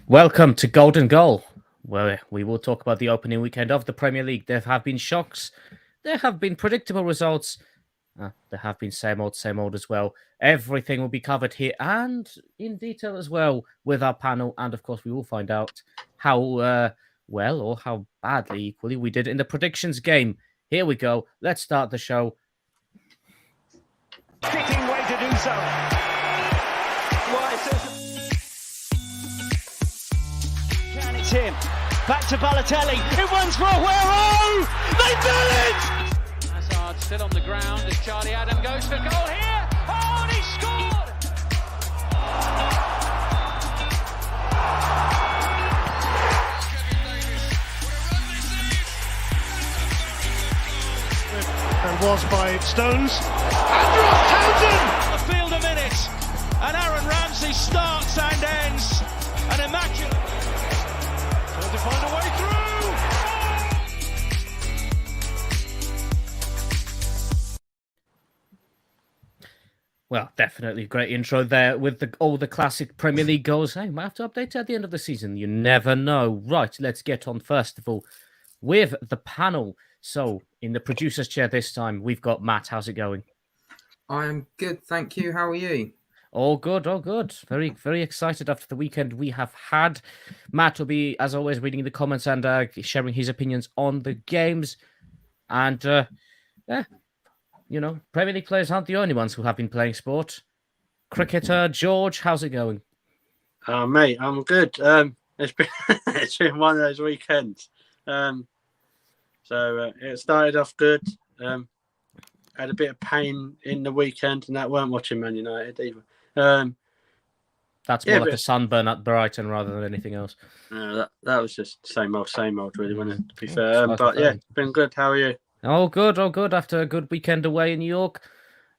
Welcome to Golden Goal, where we will talk about the opening weekend of the Premier League. There have been shocks, there have been predictable results, there have been same old as well. Everything will be covered here and in detail as well with our panel. And of course, we will find out how well or how badly equally we did in the predictions game. Here we go. Let's start the show. Fitting way to do so. It's him. Back to Balotelli. It runs for Aguero. They've done it! Hazard still on the ground as Charlie Adam goes for goal here. Oh, and he scored! And was by Stones. Andrew Townsend! A field of minutes. And Aaron Ramsey starts and ends. An immaculate. Trying to find a way through. Well, definitely great intro there with all the classic Premier League goals. Hey, might have to update at the end of the season. You never know. Right, let's get on first of all with the panel. So, in the producer's chair this time, we've got Matt. How's it going? I'm good, thank you. How are you? All good, all good. Very, very excited after the weekend we have had. Matt will be, as always, reading the comments and sharing his opinions on the games. And, you know, Premier League players aren't the only ones who have been playing sport. Cricketer George, how's it going? Mate, I'm good. It's been it's been one of those weekends. So it started off good. Had a bit of pain in the weekend, and that weren't watching Man United either. That's more like a sunburn at Brighton rather than anything else. That was just same old, really, wasn't it? To be fair, but yeah, been good. How are you? All good, all good. After a good weekend away in New York,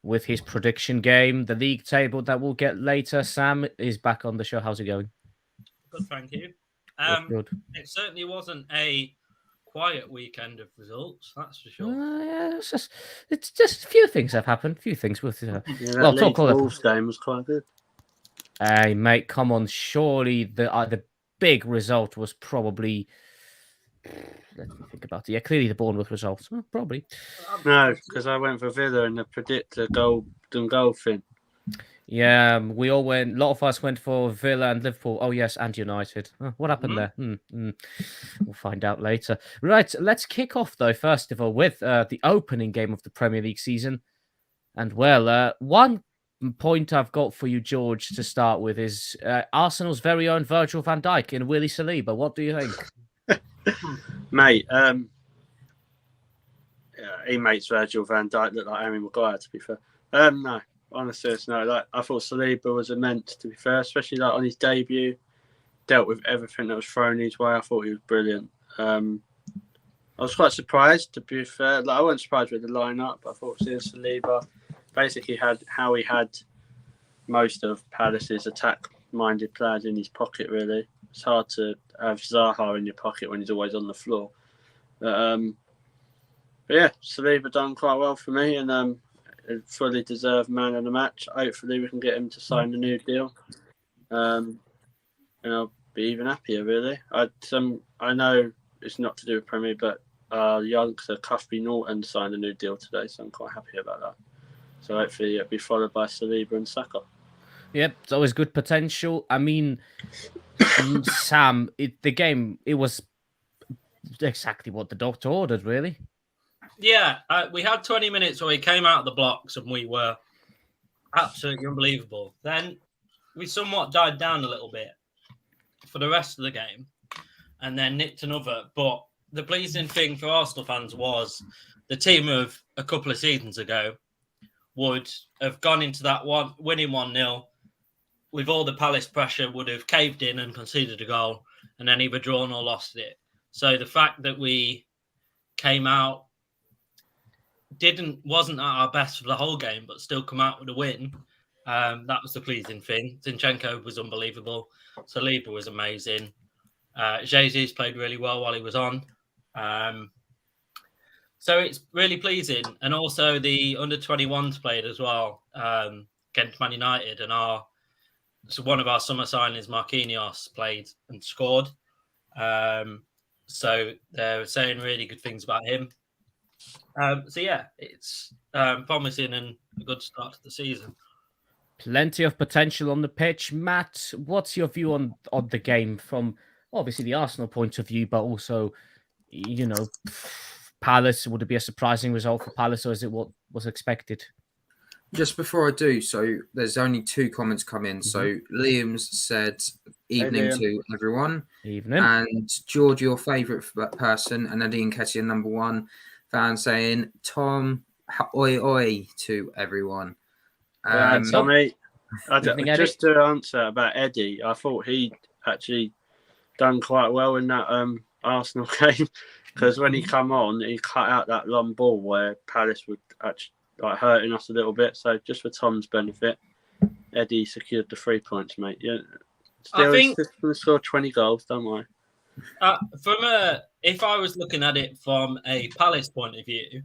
with his prediction game, the league table that we'll get later. Sam is back on the show. How's it going? Good, thank you. Good. It certainly wasn't a quiet weekend of results, that's for sure. Yeah, it's just a few things have happened. A few things with. Well, talk all Wolves game was quite good. Hey, mate, come on! Surely the big result was probably. Let me think about it. Yeah, clearly the Bournemouth results. Well, probably. No, because I went for Villa and the predictor golden goal thing. Yeah, we all went. A lot of us went for Villa and Liverpool. Oh yes, and United. What happened there? We'll find out later. Right, let's kick off though. First of all, with the opening game of the Premier League season, and well, one point I've got for you, George, to start with is Arsenal's very own Virgil van Dijk and Willie Saliba. What do you think, mate? He makes Virgil van Dijk look like Harry Maguire. To be fair, no. Honestly, it's no. Like I thought, Saliba was immense. To be fair, especially like on his debut, dealt with everything that was thrown his way. I thought he was brilliant. I was quite surprised, to be fair. Like I wasn't surprised with the lineup. I thought seeing Saliba basically had how he had most of Palace's attack-minded players in his pocket. Really, it's hard to have Zaha in your pocket when he's always on the floor. But yeah, Saliba done quite well for me, and a fully deserved man of the match. Hopefully we can get him to sign a new deal. And I'll be even happier, really. I know it's not to do with Premier, but youngster Cuthby Norton signed a new deal today, so I'm quite happy about that. So hopefully it'll be followed by Saliba and Saka. Yep, it's always good potential. I mean, Sam, the game, it was exactly what the doctor ordered, really. Yeah, we had 20 minutes where we came out of the blocks and we were absolutely unbelievable. Then we somewhat died down a little bit for the rest of the game and then nicked another. But the pleasing thing for Arsenal fans was the team of a couple of seasons ago would have gone into that one, winning 1-0 with all the Palace pressure, would have caved in and conceded a goal and then either drawn or lost it. So the fact that we came out, wasn't at our best for the whole game, but still come out with a win. That was the pleasing thing. Zinchenko was unbelievable. Saliba was amazing. Jesus played really well while he was on. So it's really pleasing. And also the under-21s played as well against Man United. And our so one of our summer signings, Marquinhos, played and scored. So they're saying really good things about him. So yeah, it's promising and a good start to the season. Plenty of potential on the pitch. Matt, what's your view on the game from obviously the Arsenal point of view, but also, you know, Palace? Would it be a surprising result for Palace, or is it what was expected? Just before I do, so there's only 2 comments come in. So Liam's said, evening to everyone. Evening. And George, your favourite person, and Nadine Ketty, number 1 fan, saying, Tom, oi oi to everyone. Tommy, just to answer about Eddie, I thought he actually done quite well in that Arsenal game, because when he come on, he cut out that long ball where Palace would actually hurting us a little bit. So just for Tom's benefit, Eddie secured the 3 points, mate. Yeah, still, I think he's going to score 20 goals. Don't worry. If I was looking at it from a Palace point of view,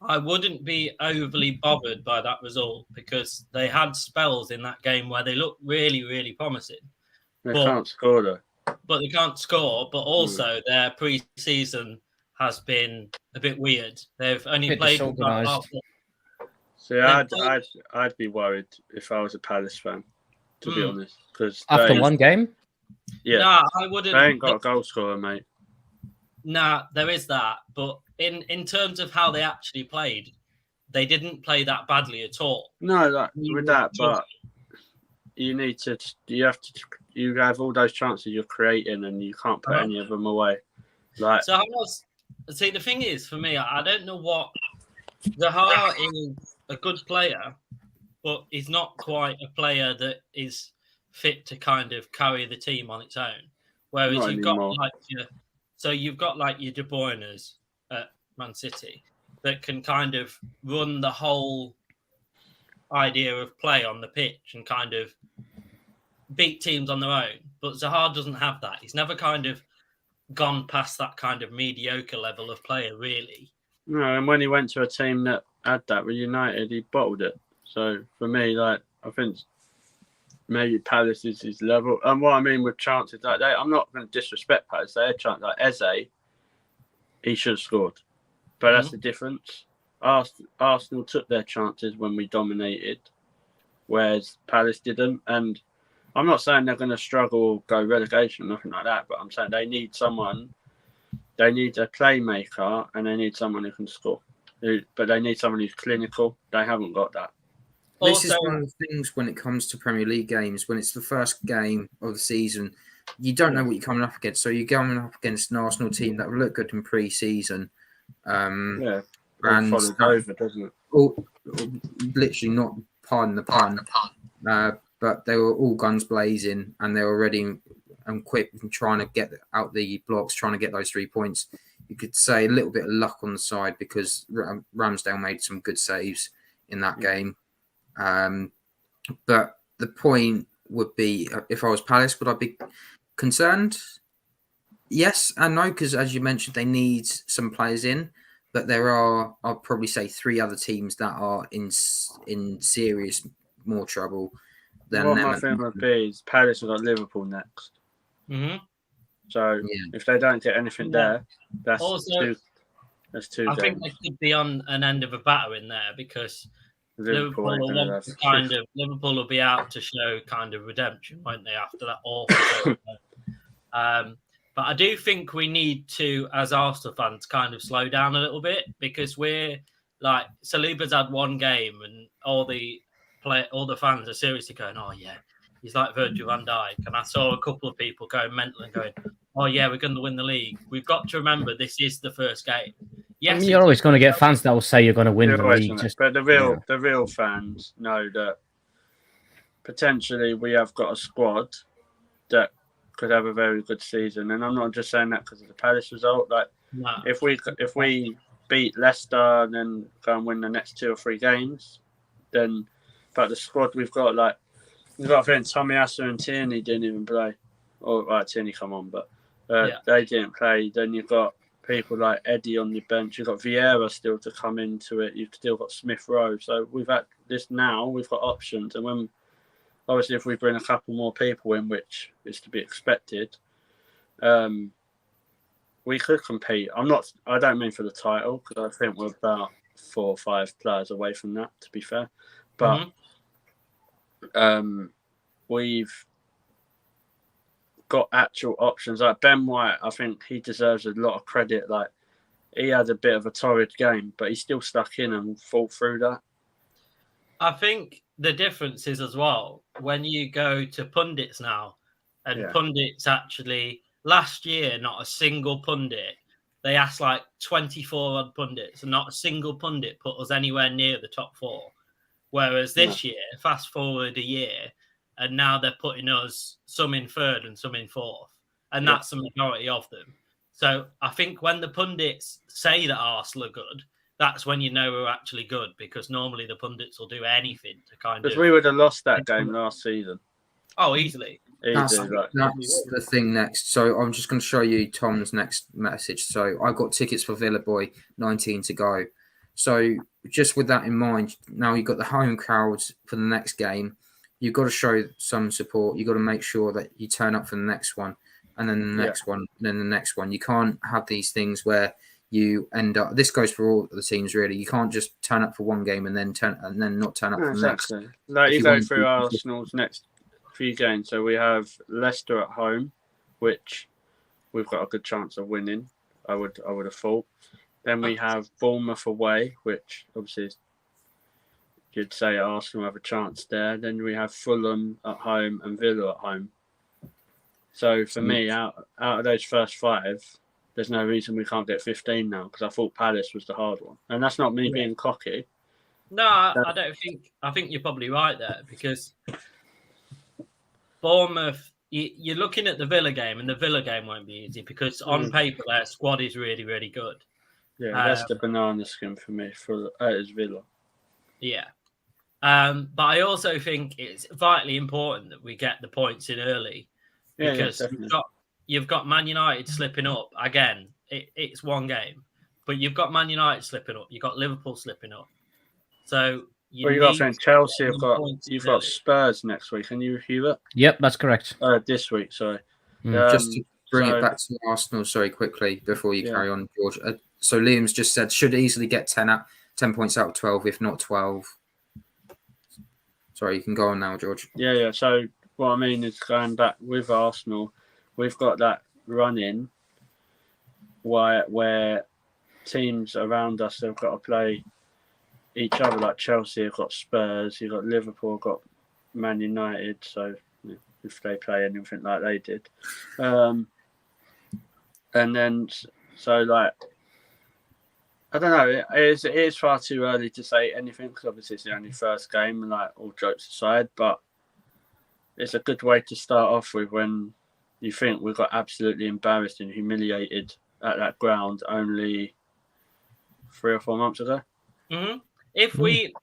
I wouldn't be overly bothered by that result, because they had spells in that game where they looked really, really promising. They can't score though. But they can't score. But also their pre-season has been a bit weird. They've only played. See, I'd be worried if I was a Palace fan, to be honest, because after one game. Yeah, nah, I wouldn't. They ain't got a goal scorer, mate. Nah, there is that, but in terms of how they actually played, they didn't play that badly at all. No, but you have all those chances you're creating, and you can't put any of them away. See, the thing is, for me, I don't know what Zaha is a good player, but he's not quite a player that is fit to kind of carry the team on its own. Whereas you've got your De Bruyne's at Man City that can kind of run the whole idea of play on the pitch and kind of beat teams on their own. But Zaha doesn't have that. He's never kind of gone past that kind of mediocre level of player, really. No, and when he went to a team that had that with United, he bottled it. So for me, I think maybe Palace is his level. And what I mean with chances like that, I'm not going to disrespect Palace. They had chances like Eze, he should have scored. But that's the difference. Arsenal took their chances when we dominated, whereas Palace didn't. And I'm not saying they're going to struggle, go relegation, nothing like that, but I'm saying they need someone. They need a playmaker, and they need someone who can score. But they need someone who's clinical. They haven't got that. This is one of the things when it comes to Premier League games. When it's the first game of the season, you don't know what you're coming up against. So you're going up against an Arsenal team that will look good in pre-season. And follows over, doesn't it? Literally not, pardon the pun, but they were all guns blazing, and they were ready and quick and trying to get out the blocks, trying to get those 3 points. You could say a little bit of luck on the side, because Ramsdale made some good saves in that game. But the point would be, if I was Palace, would I be concerned? Yes and no, because as you mentioned, they need some players in. But there are, I'll probably say, 3 other teams that are in serious more trouble than them. What my thing would be is Palace have got Liverpool next. Mm-hmm. So if they don't get anything there, that's also, that's 2 I games. think they could be on an end of a batter in there, because Liverpool will be out to show kind of redemption, won't they, after that awful but I do think we need to, as Arsenal fans, kind of slow down a little bit, because we're like, Saliba's had 1 game and all the fans are seriously going, oh yeah, he's like Virgil van Dijk. And I saw a couple of people going mental and going, oh yeah, we're going to win the league. We've got to remember this is the first game. Yes, I mean, you're always going to get fans that will say you're going to win the league. But the real fans know that potentially we have got a squad that could have a very good season. And I'm not just saying that because of the Palace result. If we beat Leicester and then go and win the next 2 or 3 games, then but the squad we've got, we've got, I think Tommy Asu and Tierney didn't even play. Tierney come on, but they didn't play. Then you've got people like Eddie on the bench. You've got Vieira still to come into it. You've still got Smith Rowe. So we've got options. And when obviously, if we bring a couple more people in, which is to be expected, we could compete. I don't mean for the title, because I think we're about 4 or 5 players away from that, to be fair. But we've got actual options. Like Ben White, I think he deserves a lot of credit. Like, he had a bit of a torrid game, but he still stuck in and fought through that. I think the difference is as well, when you go to pundits now, and pundits actually, last year, not a single pundit, they asked like 24 odd pundits, and not a single pundit put us anywhere near the top 4. Whereas this year, fast forward a year, and now they're putting us some in 3rd and some in 4th. And that's the majority of them. So I think when the pundits say that Arsenal are good, that's when you know we're actually good, because normally the pundits will do anything to kind of... Because we would have lost that game last season. Oh, easily. That's the thing next. So I'm just going to show you Tom's next message. So I got tickets for Villa Boy, 19 to go. So just with that in mind, now you've got the home crowds for the next game. You've got to show some support. You've got to make sure that you turn up for the next one, and then the next one, and then the next one. You can't have these things where you end up. This goes for all the teams, really. You can't just turn up for one game and then not turn up for the next. Like, you go through Arsenal's next few games. So we have Leicester at home, which we've got a good chance of winning. I would have thought. Then we have Bournemouth away, which obviously you'd say Arsenal have a chance there. Then we have Fulham at home and Villa at home. So for me, out of those first 5, there's no reason we can't get 15 now, because I thought Palace was the hard one. And that's not me being cocky. No, I don't think... I think you're probably right there, because Bournemouth... You're looking at the Villa game, and the Villa game won't be easy, because on paper, their squad is really, really good. Yeah, that's the banana skin for me. It's Villa. Yeah. But I also think it's vitally important that we get the points in early, because you've got Man United slipping up. Again, it's one game, but you've got Man United slipping up. You've got Liverpool slipping up. So you've got Chelsea. You've got Spurs next week. Can you review it? Yep, that's correct. This week, sorry. Just to bring it back to Arsenal, sorry, quickly before you carry on, George. So Liam's just said should easily get 10 points out of 12, if not 12. Sorry, you can go on now, George. Yeah. So what I mean is, going back with Arsenal, we've got that run-in where teams around us have got to play each other. Like Chelsea have got Spurs, you've got Liverpool, got Man United. So if they play anything like they did, and then like, I don't know. It is far too early to say anything, because obviously it's the only first game, and like, all jokes aside, but it's a good way to start off with when you think we got absolutely embarrassed and humiliated at that ground only 3 or 4 months ago. Mm-hmm. If we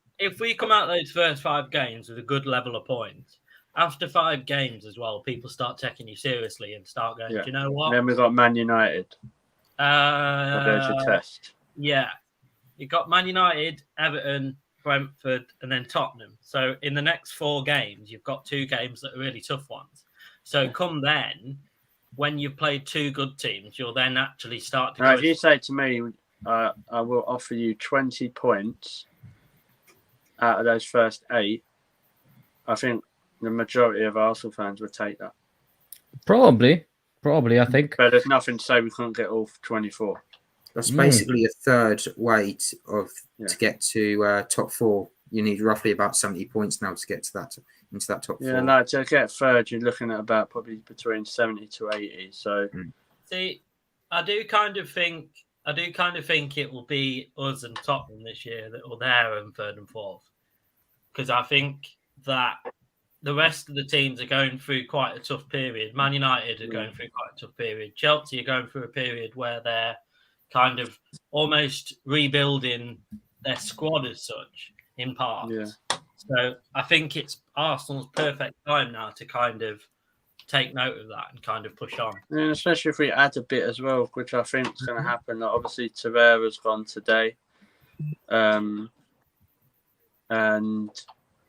come out those first 5 games with a good level of points, after 5 games as well, people start taking you seriously and start going, do you know what? And then we've got Man United. There's your test. Yeah. You've got Man United, Everton, Brentford, and then Tottenham. So in the next 4 games, you've got 2 games that are really tough ones. So come then, when you've played 2 good teams, you'll then actually start to... If you say to me, I will offer you 20 points out of those first 8, I think the majority of Arsenal fans would take that. Probably, I think. But there's nothing to say we can't get all 24. That's basically a third weight to get to top 4. You need roughly about 70 points now to get to that into that top 4. Yeah, like to get third, you're looking at about probably between 70 to 80. So, see, I do kind of think it will be us and Tottenham this year that will there in 3rd and 4th, because I think that the rest of the teams are going through quite a tough period. Man United are going through quite a tough period. Chelsea are going through a period where they're kind of almost rebuilding their squad as such in parts. Yeah. So I think it's Arsenal's perfect time now to kind of take note of that and kind of push on. And especially if we add a bit as well, which I think is going to happen. Like, obviously, Tavera's gone today. And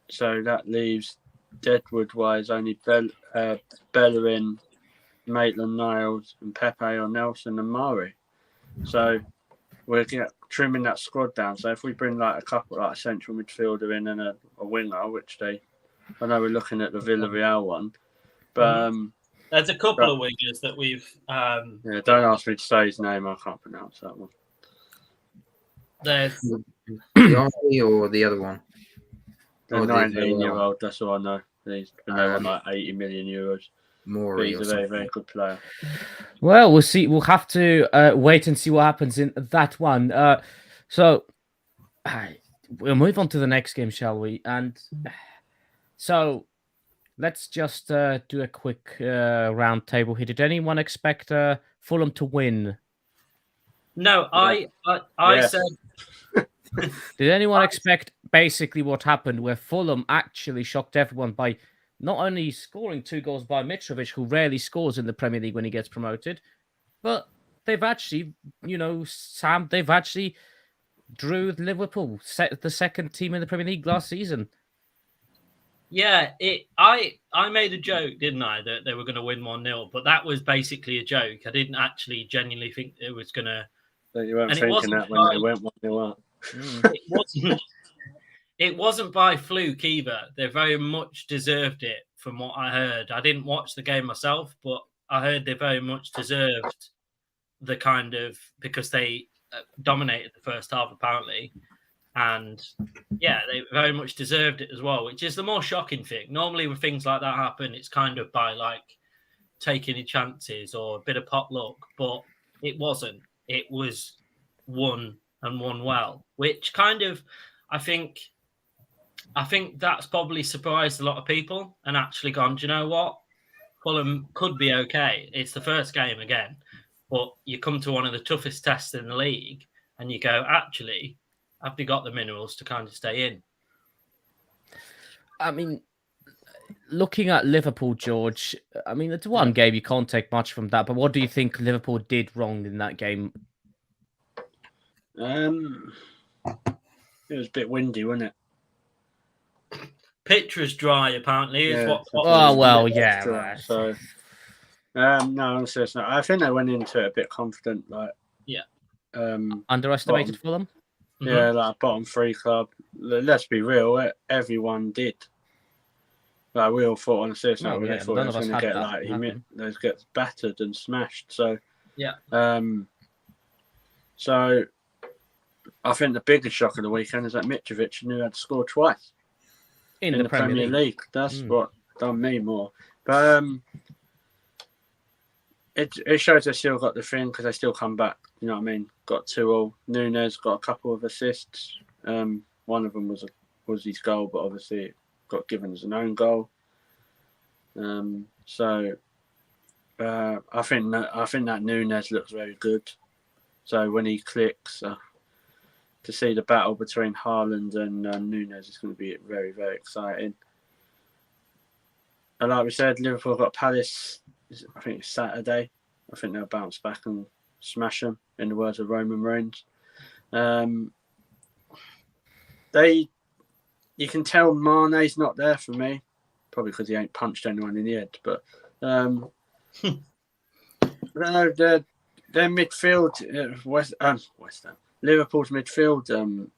so that leaves Deadwood-wise, only Bellerin, Maitland-Niles and Pepe or Nelson and Murray. So we're trimming that squad down. So if we bring like a couple, like a central midfielder in and a winger, which I know we're looking at the Villarreal one, but there's a couple of wingers that we've. Yeah, don't ask me to say his name. I can't pronounce that one. There's the or the other one. The Oh, 19-year-old. That's all I know. He's been there on like 80 million euros. But he's a very, very good player. Well, we'll see. We'll have to wait and see what happens in that one. So we'll move on to the next game, shall we? And so let's just do a quick round table here. Did anyone expect Fulham to win? No, I said. Did anyone expect basically what happened, where Fulham actually shocked everyone by not only scoring 2 goals by Mitrovic, who rarely scores in the Premier League when he gets promoted, but they've actually, they've actually drew Liverpool, the second team in the Premier League last season. Yeah, I made a joke, didn't I, that they were going to win 1-0, but that was basically a joke. I didn't actually genuinely think it was going to. But you weren't thinking that when they went 1-0 up. It wasn't by fluke either. They very much deserved it, from what I heard. I didn't watch the game myself, but I heard they very much deserved the kind of, because they dominated the first half apparently, and yeah, they very much deserved it as well, which is the more shocking thing. Normally when things like that happen, it's kind of by like taking your chances or a bit of pot luck, but it wasn't. It was won and won well, which kind of, I think that's probably surprised a lot of people and actually gone, do you know what? Fulham could be okay. It's the first game again, but you come to one of the toughest tests in the league and you go, actually, have they got the minerals to kind of stay in? I mean, looking at Liverpool, George, I mean, it's one game, you can't take much from that, but what do you think Liverpool did wrong in that game? It was a bit windy, wasn't it? Pitch was dry, apparently. Yeah. Yeah. So, no, honestly, it's not. I think they went into it a bit confident, like Underestimated Fulham. Yeah, like bottom 3 club. Let's be real, everyone did. Like we all thought, honestly, it's not. We thought he was going to get those gets battered and smashed. So yeah. So I think the biggest shock of the weekend is that Mitrovic knew had to score twice in the Premier League. That's what done me more. But it shows they still got the thing because they still come back. You know what I mean? Got 2-2. Nunes got a couple of assists. One of them was his goal, but obviously it got given as an own goal. So I think that Nunes looks very good. So when he clicks, to see the battle between Haaland and Nunes is going to be very, very exciting. And like we said, Liverpool got Palace, I think it's Saturday. I think they'll bounce back and smash them, in the words of Roman Reigns. You can tell Mane's not there for me, probably because he ain't punched anyone in the head. But I don't know, their midfield, West Ham, Liverpool's midfield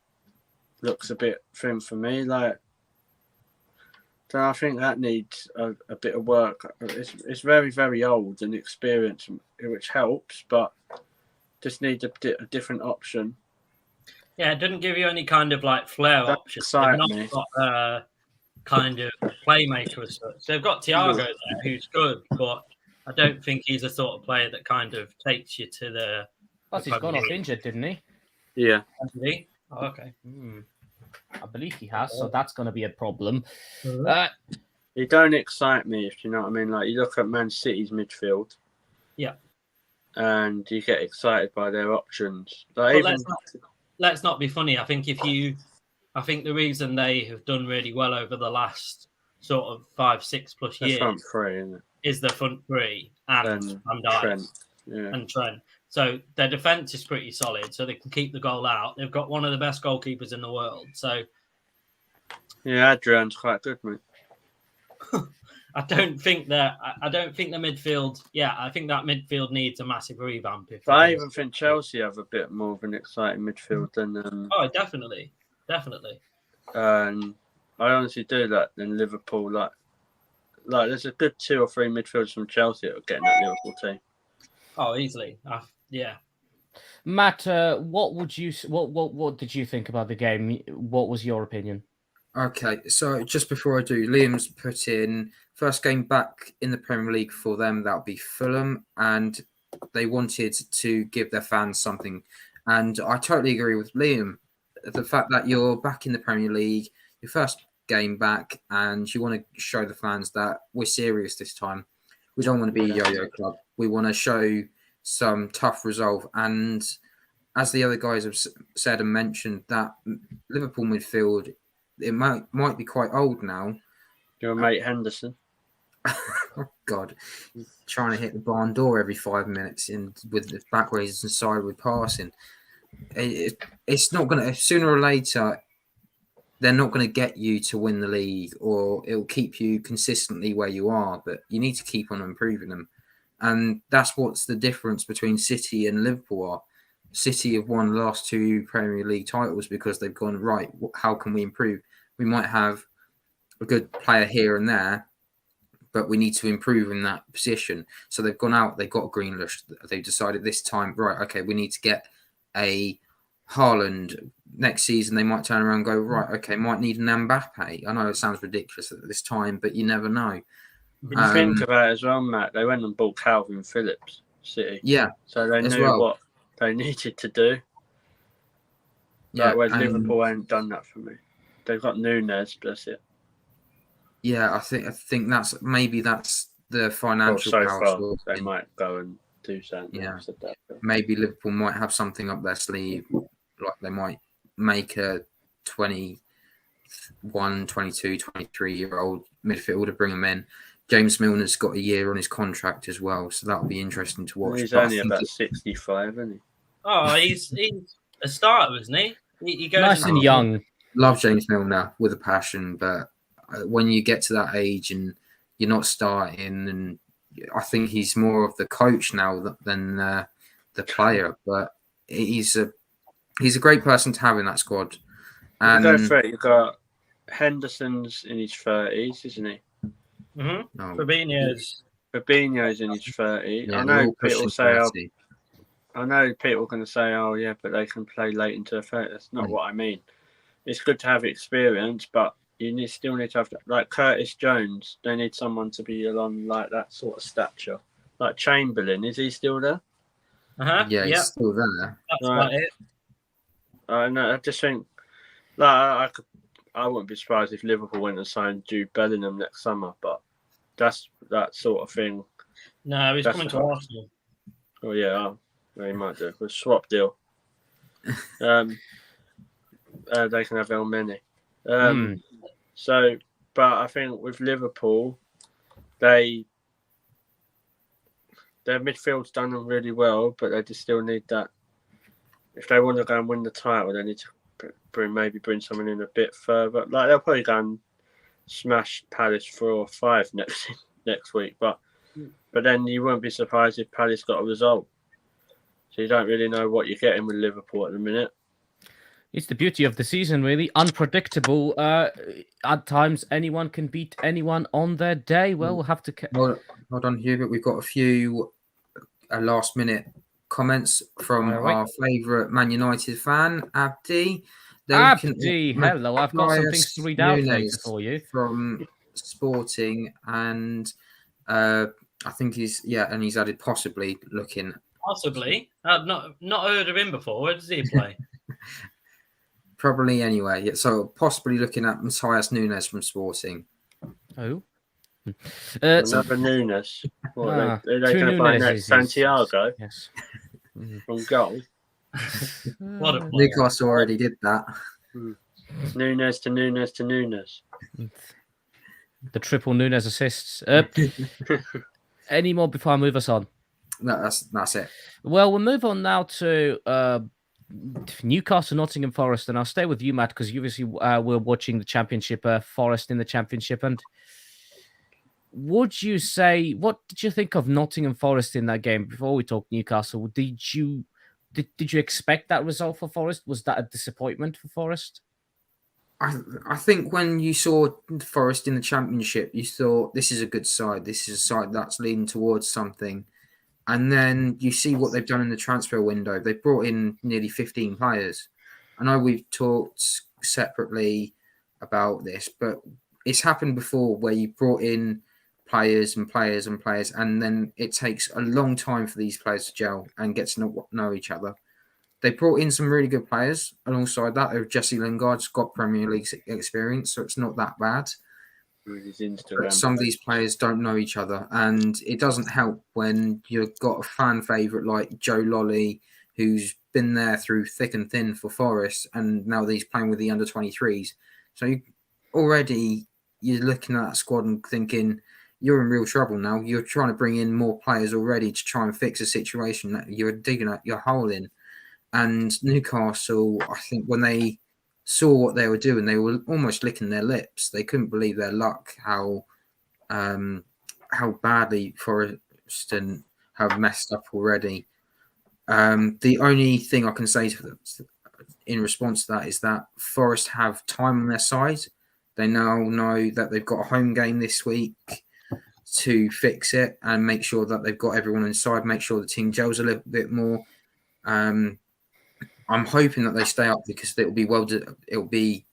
looks a bit thin for me. Like, so I think that needs a bit of work. It's very, very old and experienced, which helps, but just needs a different option. Yeah, it doesn't give you any kind of like flair option. They've not got a kind of playmaker as such. They've got Thiago there, who's good, but I don't think he's the sort of player that kind of takes you to the. Plus, he's gone off injured, didn't he? Yeah. Did he? Oh, okay. I believe he has, so that's going to be a problem. He don't excite me, if you know what I mean. Like, you look at Man City's midfield. Yeah. And you get excited by their options. Like, let's not be funny. I think I think the reason they have done really well over the last sort of 5-6 plus years front three, isn't it? Is the front three and Van Dijk and Trent. So their defence is pretty solid, so they can keep the goal out. They've got one of the best goalkeepers in the world. So yeah, Adrian's quite good, mate. I don't think that the midfield. Yeah, I think that midfield needs a massive revamp. But I even think Chelsea have a bit more of an exciting midfield than. Oh, definitely. I honestly do that than Liverpool. Like there's a good 2 or 3 midfielders from Chelsea that are getting that Liverpool team. Oh, easily. Yeah. Matt, what did you think about the game? What was your opinion? Okay, so just before I do, Liam's put in first game back in the Premier League for them. That'll be Fulham, and they wanted to give their fans something. And I totally agree with Liam. The fact that you're back in the Premier League, your first game back, and you want to show the fans that we're serious this time. We don't want to be a yo-yo club. We want to show some tough resolve. And as the other guys have said and mentioned, that Liverpool midfield, it might be quite old now. Your mate Henderson. Oh God, trying to hit the barn door every 5 minutes with the backwards and sideward passing. It's not going to, sooner or later, they're not going to get you to win the league, or it'll keep you consistently where you are, but you need to keep on improving them. And that's what's the difference between City and Liverpool are. City have won the last 2 Premier League titles because they've gone, right, how can we improve? We might have a good player here and there, but we need to improve in that position. So they've gone out, they've got a Grealish. They've decided this time, right, okay, we need to get a Haaland. Next season, they might turn around and go, right, okay, might need an Mbappe. I know it sounds ridiculous at this time, but you never know. You think about it as well, Matt. They went and bought Calvin Phillips, City. Yeah. So they knew what they needed to do. Yeah. Whereas Liverpool ain't done that for me. They've got Nunez, bless it. Yeah, I think that's the financial power. They might go and do something. Yeah. Maybe Liverpool might have something up their sleeve. Like they might make a 21, 22, 23-year-old midfielder, bring him in. James Milner's got a year on his contract as well, so that'll be interesting to watch. He's only about 65, isn't he? Oh, he's a starter, isn't he? He goes nice and young. Love James Milner with a passion, but when you get to that age and you're not starting, and I think he's more of the coach now than the player. But he's a great person to have in that squad. And go for it. You've got Henderson's in his 30s, isn't he? Mm-hmm. Fabinho's in his 30s. Yeah, I know people say, 30. I know people are going to say, oh, yeah, but they can play late into the 30s. That's not what I mean. It's good to have experience, but you still need to have, like Curtis Jones, they need someone to be along like that sort of stature. Like Chamberlain, is he still there? Yeah, he's still there. That's about it. I just think, like, I wouldn't be surprised if Liverpool went and signed Jude Bellingham next summer, but that's that sort of thing. No, he's coming to Arsenal. Oh, yeah. He might do. A swap deal. They can have El Meni. So, but I think with Liverpool, their midfield's done them really well, but they just still need that. If they want to go and win the title, they need to bring someone in a bit further. Like they'll probably go and smash Palace 4-5 next week, but then you won't be surprised if Palace got a result. So you don't really know what you're getting with Liverpool at the minute. It's the beauty of the season, really. Unpredictable. At times, anyone can beat anyone on their day. Well, we'll have to... Hold on, Hubert. We've got a few last-minute comments from our favourite Man United fan, Abdi. Abdi, hello. I've got some things to read out later for you. From Sporting, and I think he's added possibly looking... Possibly. I've not heard of him before. Where does he play? Probably anyway. Yeah, so possibly looking at Matthias Nunes from Sporting. Oh. Another Nunes. What, are they going to buy next? Santiago? Yes. From goal? What a player. Newcastle already did that. Nunes to Nunes to Nunes. The triple Nunes assists. Any more before I move us on? No, that's it. Well, we'll move on now to Newcastle, Nottingham Forest, and I'll stay with you, Matt, because you obviously were watching the Championship, Forest in the Championship, and Would you say, what did you think of Nottingham Forest in that game? Before we talk Newcastle, did you expect that result for Forest? Was that a disappointment for Forest? I think when you saw Forest in the Championship, you thought this is a good side. This is a side that's leading towards something. And then you see what they've done in the transfer window. They've brought in nearly 15 players. I know we've talked separately about this, but it's happened before where you brought in players and players and players, and then it takes a long time for these players to gel and get to know each other. They brought in some really good players alongside that. Jesse Lingard's got Premier League experience, so it's not that bad. But some of these players don't know each other, and it doesn't help when you've got a fan favourite like Joe Lolly, who's been there through thick and thin for Forest, and now he's playing with the under-23s. So you're looking at that squad and thinking, you're in real trouble now. You're trying to bring in more players already to try and fix a situation that you're digging your hole in. And Newcastle, I think when they saw what they were doing, they were almost licking their lips. They couldn't believe their luck, how badly Forest have messed up already. The only thing I can say in response to that is that Forest have time on their side. They now know that they've got a home game this week to fix it and make sure that they've got everyone inside, make sure the team gels a little bit more. I'm hoping that they stay up because it'll be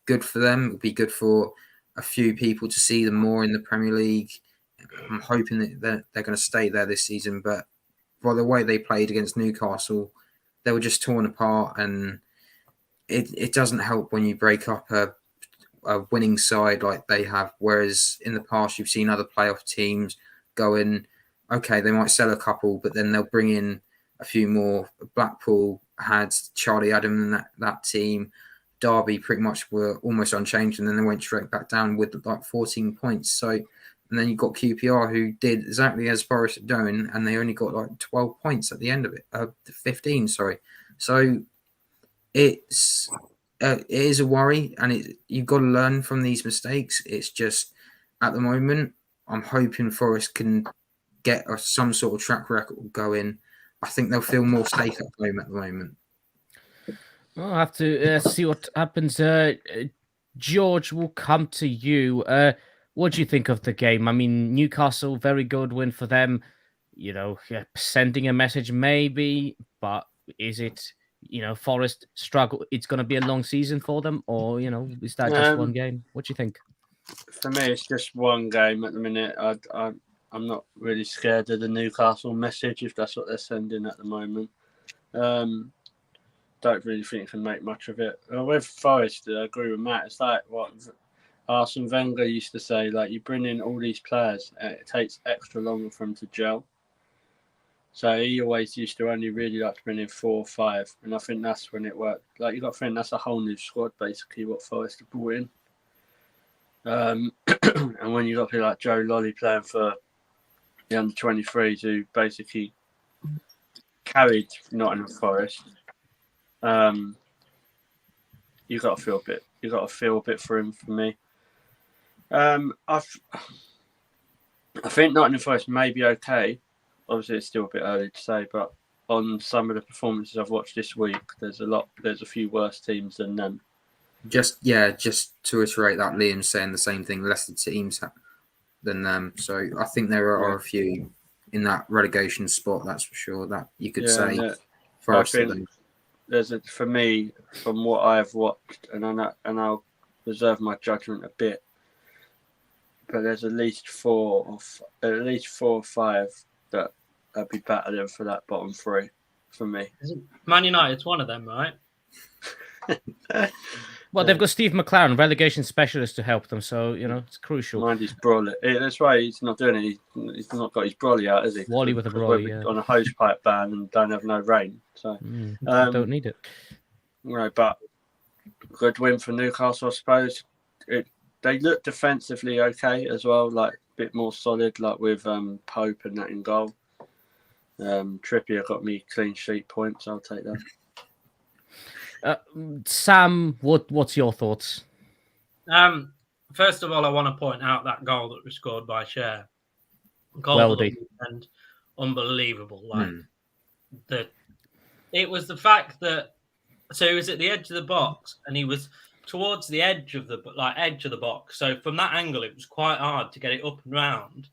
good for them. It'll be good for a few people to see them more in the Premier League. I'm hoping that they're going to stay there this season. But by the way they played against Newcastle, they were just torn apart, and it doesn't help when you break up a winning side like they have. Whereas in the past, you've seen other playoff teams going, okay, they might sell a couple, but then they'll bring in a few more. Blackpool had Charlie Adam in that team. Derby pretty much were almost unchanged, and then they went straight back down with like 14 points. So, and then you've got QPR who did exactly as Forest are doing, and they only got like 12 points at the end of it. 15, sorry. So it is a worry, and you've got to learn from these mistakes. It's just at the moment, I'm hoping Forest can get some sort of track record going. I think they'll feel more safe at home at the moment. I'll have to see what happens. George, will come to you. What do you think of the game? I mean, Newcastle, very good win for them. Sending a message maybe, but is it, Forest struggle? It's going to be a long season for them, or, is that just one game? What do you think? For me, it's just one game at the minute. I'm not really scared of the Newcastle message if that's what they're sending at the moment. Don't really think you can make much of it. With Forest, I agree with Matt. It's like what Arsene Wenger used to say, like you bring in all these players and it takes extra longer for them to gel. So he always used to only really like to bring in 4 or 5. And I think that's when it worked. Like you got to think that's a whole new squad, basically, what Forest have brought in. And when you got people like Joe Lolly playing for the under-23s who basically carried Nottingham Forest, you got to feel a bit. You got to feel a bit for him. For me, I think Nottingham Forest may be okay. Obviously, it's still a bit early to say, but on some of the performances I've watched this week, there's a few worse teams than them. Just to iterate that, Liam's saying the same thing. Lesser teams than them, so I think there are a few in that relegation spot. That's for sure. That you could say. I think for me, from what I've watched, and I'll reserve my judgment a bit, but there's at least 4 or 5 that I'd be battling for that bottom 3 for me. Man United's one of them, right? Well, they've got Steve McLaren, relegation specialist, to help them, so it's crucial. Mind his brolly. That's why he's not doing it. He's not got his brolly out, is he? Wally with a brolly, yeah. On a hosepipe ban and don't have no rain, so don't need it. Right, but good win for Newcastle, I suppose. They look defensively okay as well, like a bit more solid, like with Pope and that in goal. Trippier got me clean sheet points. I'll take that. Sam, what's your thoughts? First of all, I want to point out that goal that was scored by Cher. Goal of the weekend, unbelievable. Like it was the fact that he was at the edge of the box and he was towards the edge of the box. So from that angle, it was quite hard to get it up and round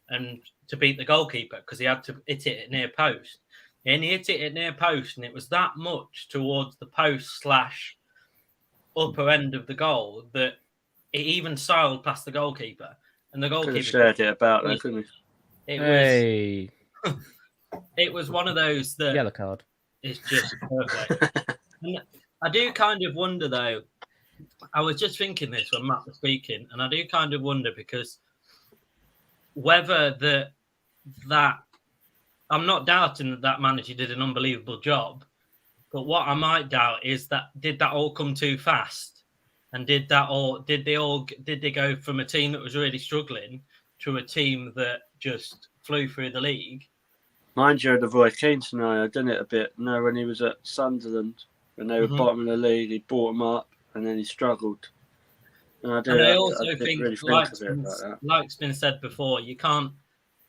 and to beat the goalkeeper because he had to hit it at near post. And he hit it at near post, and it was that much towards the post / upper end of the goal that it even sailed past the goalkeeper. And the goalkeeper shared it about that, couldn't he? It was one of those that yellow card. It's just perfect. And I do kind of wonder, though. I was just thinking this when Matt was speaking, and I do kind of wonder because whether that I'm not doubting that manager did an unbelievable job, but what I might doubt is that did that all come too fast, and did they go from a team that was really struggling to a team that just flew through the league? Mind you, the Roy Keane scenario, didn't it a bit? No, when he was at Sunderland, when they were bottom of the league, he brought them up and then he struggled. And I also think like's been said before, you can't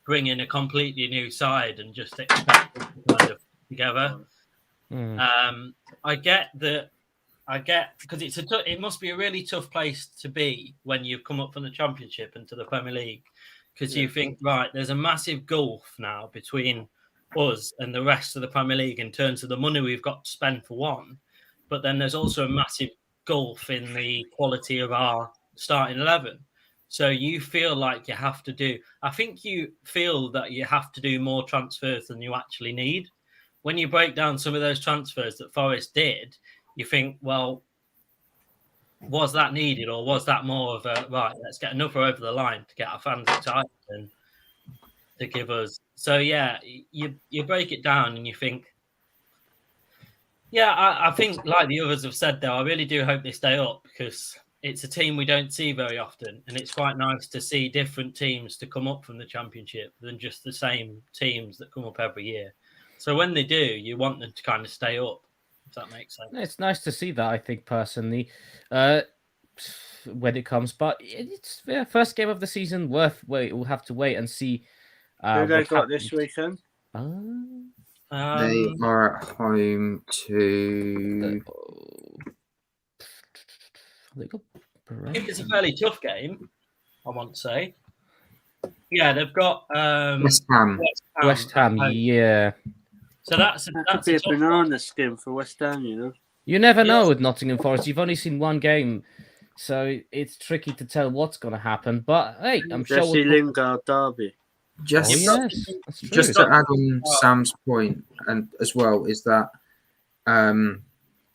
bring in a completely new side and just expect them to kind of together. I get because it must be a really tough place to be when you've come up from the Championship into the Premier League, because you think, right, there's a massive gulf now between us and the rest of the Premier League in terms of the money we've got to spend for one, but then there's also a massive gulf in the quality of our starting 11. So you feel like you have to do, I think you feel that you have to do more transfers than you actually need. When you break down some of those transfers that Forest did, you think, well, was that needed, or was that more of a, right, let's get another over the line to get our fans excited and to give us. So, yeah, you break it down and you think, yeah, I think like the others have said, though, I really do hope they stay up because it's a team we don't see very often. And it's quite nice to see different teams to come up from the Championship than just the same teams that come up every year. So when they do, you want them to kind of stay up, if that makes sense. It's nice to see that, I think, personally, when it comes. But it's first game of the season, we'll have to wait and see. Who they got this weekend? They are at home to... I think it's a fairly tough game, I want to say. Yeah, they've got West Ham. West Ham, yeah. So that's a banana skin for West Ham, you know. You never know with Nottingham Forest. You've only seen one game, so it's tricky to tell what's going to happen. But hey, I'm sure Jesse Lingard derby. Just to add on Sam's point, and as well, is that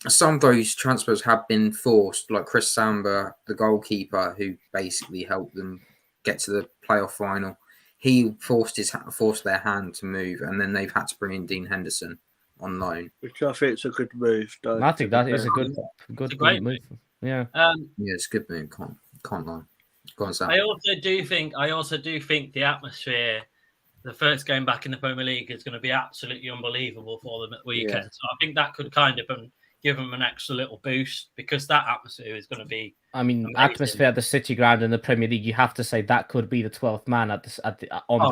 some of those transfers have been forced, like Chris Samba, the goalkeeper, who basically helped them get to the playoff final. He forced their hand to move, and then they've had to bring in Dean Henderson on loan. Which I think is a good move. I think that is a good move. Yeah, it's a good move. Can't lie. Go on, Sam. I also do think the atmosphere, the first game back in the Premier League, is going to be absolutely unbelievable for them at the weekend. Yeah. So I think that could kind of give them an extra little boost because that atmosphere is going to be. I mean, amazing. Atmosphere at the City Ground in the Premier League, you have to say that could be the 12th man on the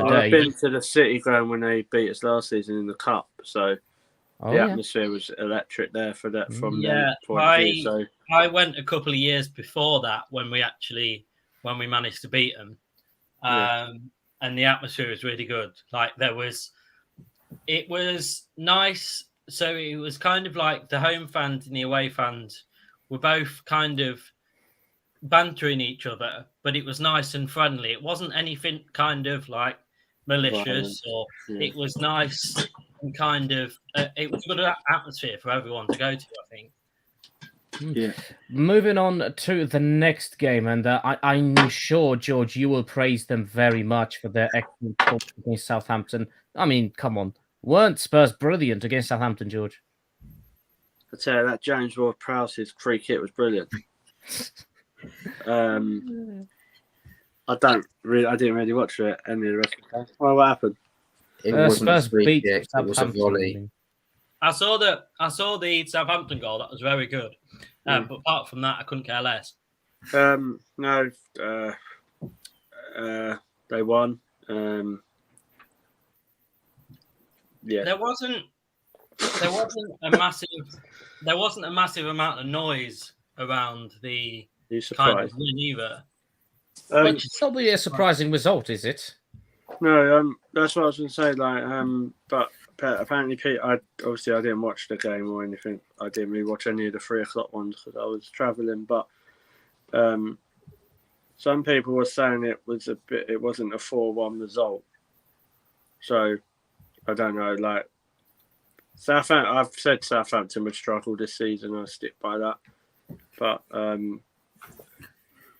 day. I've been to the City Ground when they beat us last season in the Cup, so the atmosphere was electric there for that. From their point of view. So I went a couple of years before that when we managed to beat them, and the atmosphere was really good. Like it was nice. So it was kind of like the home fans and the away fans were both kind of bantering each other, but it was nice and friendly. It wasn't anything kind of like malicious, it was nice and kind of, it was a good atmosphere for everyone to go to, I think. Yeah. Moving on to the next game, and I'm sure, George, you will praise them very much for their excellent performance against Southampton. I mean, come on. Weren't Spurs brilliant against Southampton, George? I tell you, that James Ward-Prowse's free kick was brilliant. I didn't really watch it any of the rest of the game. Well, what happened? It wasn't Spurs a free beat kick, it was a volley. I saw the Southampton goal. That was very good. But apart from that, I couldn't care less. No, they won. Yeah. There wasn't a massive amount of noise around the You kind of surprised? win either. Which is probably a surprising result, is it? No, that's what I was going to say. But apparently, Pete, I didn't watch the game or anything. I didn't really watch any of the 3:00 ones because I was travelling. But some people were saying it wasn't a 4-1 result. So I don't know. Like Southampton, I've said Southampton would struggle this season. I'll stick by that. But the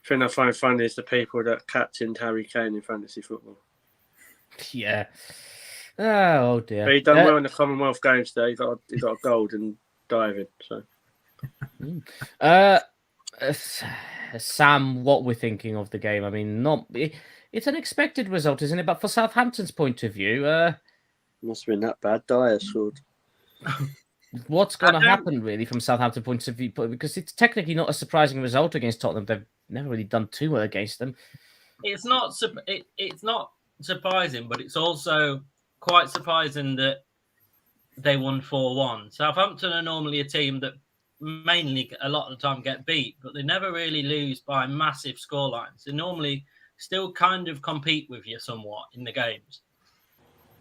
thing I find funny is the people that captained Harry Kane in fantasy football. Yeah. Oh dear. But he done well in the Commonwealth Games today. He got a gold in diving. So Sam, what we're thinking of the game? I mean, it's an expected result, isn't it? But for Southampton's point of view, must have been that bad. Dyer scored. what's going to happen really from Southampton point of view? Because it's technically not a surprising result against Tottenham. They've never really done too well against them. It's not surprising, but it's also quite surprising that they won 4-1. Southampton are normally a team that mainly a lot of the time get beat, but they never really lose by massive scorelines. They normally still kind of compete with you somewhat in the games.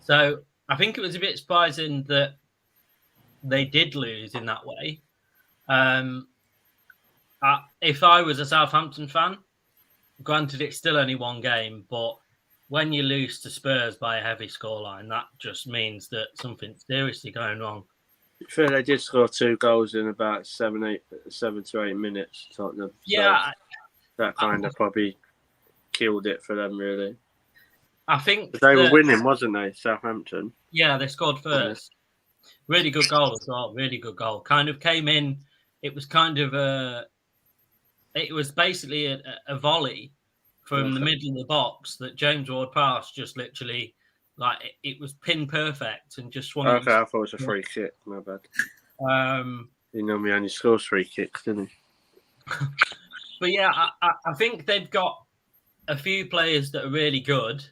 So I think it was a bit surprising that they did lose in that way. If I was a Southampton fan, granted it's still only one game, but when you lose to Spurs by a heavy scoreline, that just means that something's seriously going wrong. I feel they did score 2 goals in about 7 to 8 minutes. Tottenham. Yeah, that kind of probably killed it for them, really. I think But they were winning, wasn't they, Southampton? Yeah, they scored first. Yeah. Really good goal as well. Really good goal. Kind of came in. It was basically a volley from the middle of the box that James Ward-Prowse just literally, like, it was pin perfect and just swung. Okay, I thought it was a free kick. My bad. He normally only scores free kicks, didn't he? But yeah, I think they've got a few players that are really good,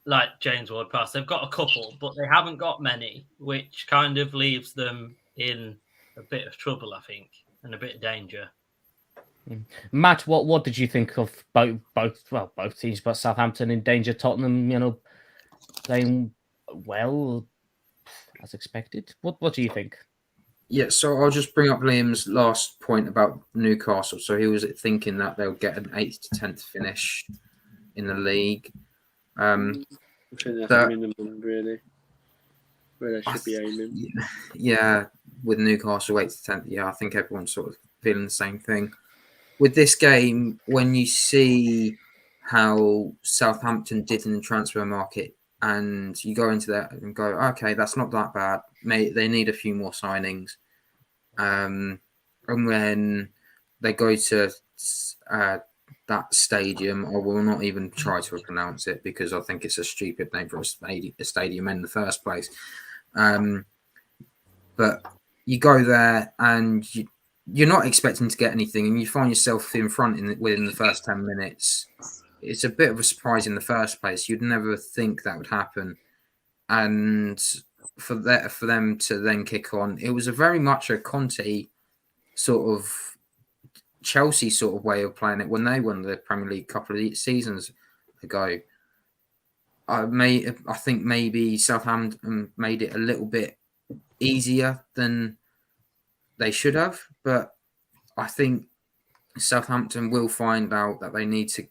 like James Ward-Prowse. They've got a couple, but they haven't got many, which kind of leaves them in a bit of trouble, I think, and a bit of danger. Matt, what did you think of both teams, but Southampton in danger, Tottenham, playing well as expected? What do you think? Yeah, so I'll just bring up Liam's last point about Newcastle. So he was thinking that they'll get an 8th to 10th finish in the league. I think that's the minimum, really, where they should be aiming. Yeah, with Newcastle 8th to 10th, yeah, I think everyone's sort of feeling the same thing. With this game, when you see how Southampton did in the transfer market, and you go into that and go, okay, that's not that bad. They need a few more signings. And when they go to that stadium, I will not even try to pronounce it because I think it's a stupid name for a stadium in the first place. But you go there and you're not expecting to get anything, and you find yourself in front within the first 10 minutes. It's a bit of a surprise in the first place. You'd never think that would happen. And for them to then kick on, it was a very much a Conte sort of Chelsea sort of way of playing it when they won the Premier League a couple of seasons ago. I think maybe Southampton made it a little bit easier than they should have, but I think Southampton will find out that they need to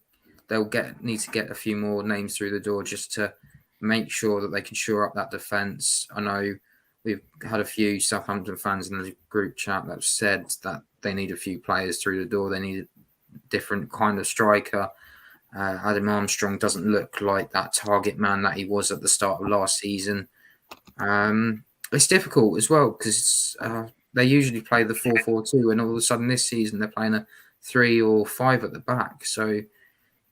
get a few more names through the door just to make sure that they can shore up that defence. I know we've had a few Southampton fans in the group chat that have said that they need a few players through the door. They need a different kind of striker. Adam Armstrong doesn't look like that target man that he was at the start of last season. It's difficult as well because they usually play the 4-4-2, and all of a sudden this season they're playing a 3 or 5 at the back. So I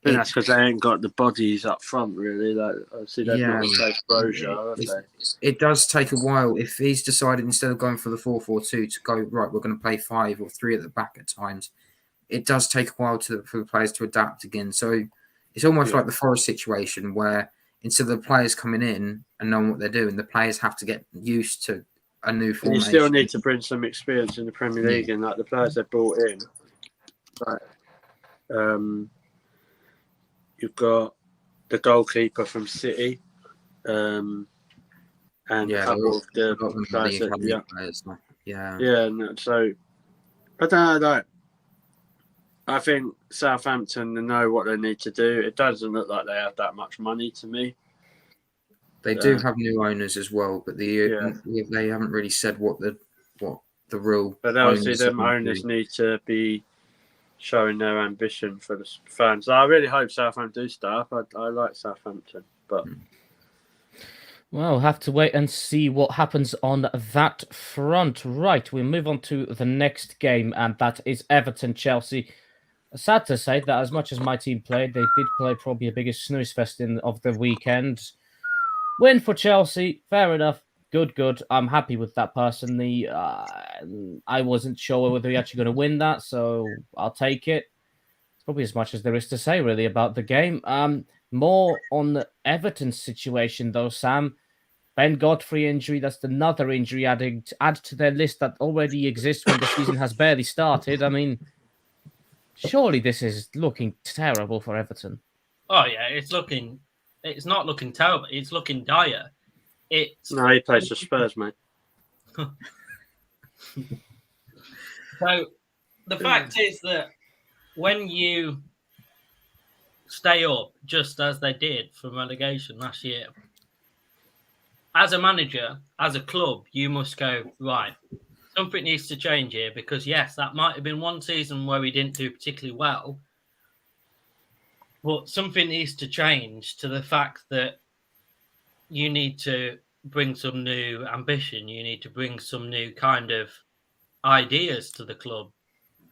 think that's because they ain't got the bodies up front, really. Like, obviously, they've not replaced Broja. It does take a while. If he's decided instead of going for the 4-4-2 to go, right, we're going to play 5 or 3 at the back at times, it does take a while for the players to adapt again. So it's almost like the Forest situation where instead of the players coming in and knowing what they're doing, the players have to get used to a new And you formation. still need to bring some experience in the Premier League, and like the players they brought in. Like, you've got the goalkeeper from City, and a couple of the players that, yeah. So I don't know. Like, I think Southampton know what they need to do. It doesn't look like they have that much money to me. They do have new owners as well, but they haven't really said what the real. But obviously, them owners need to be showing their ambition for the fans. I really hope Southampton do start up. I like Southampton, but well, we'll have to wait and see what happens on that front. Right, we move on to the next game, and that is Everton-Chelsea. Sad to say that as much as my team played, they did play probably the biggest snooze fest of the weekend. Win for Chelsea, fair enough. Good. I'm happy with that personally. I wasn't sure whether we actually going to win that, so I'll take it. It's probably as much as there is to say, really, about the game. More on the Everton situation, though, Sam. Ben Godfrey injury, that's another injury add to their list that already exists when the season has barely started. I mean, surely this is looking terrible for Everton. Oh, yeah, it's not looking terrible. It's looking dire. No, he plays for Spurs, mate. So the fact is that when you stay up, just as they did from relegation last year, as a manager, as a club, you must go, right, something needs to change here because, yes, that might have been one season where we didn't do particularly well, but something needs to change to the fact that you need to bring some new ambition. You need to bring some new kind of ideas to the club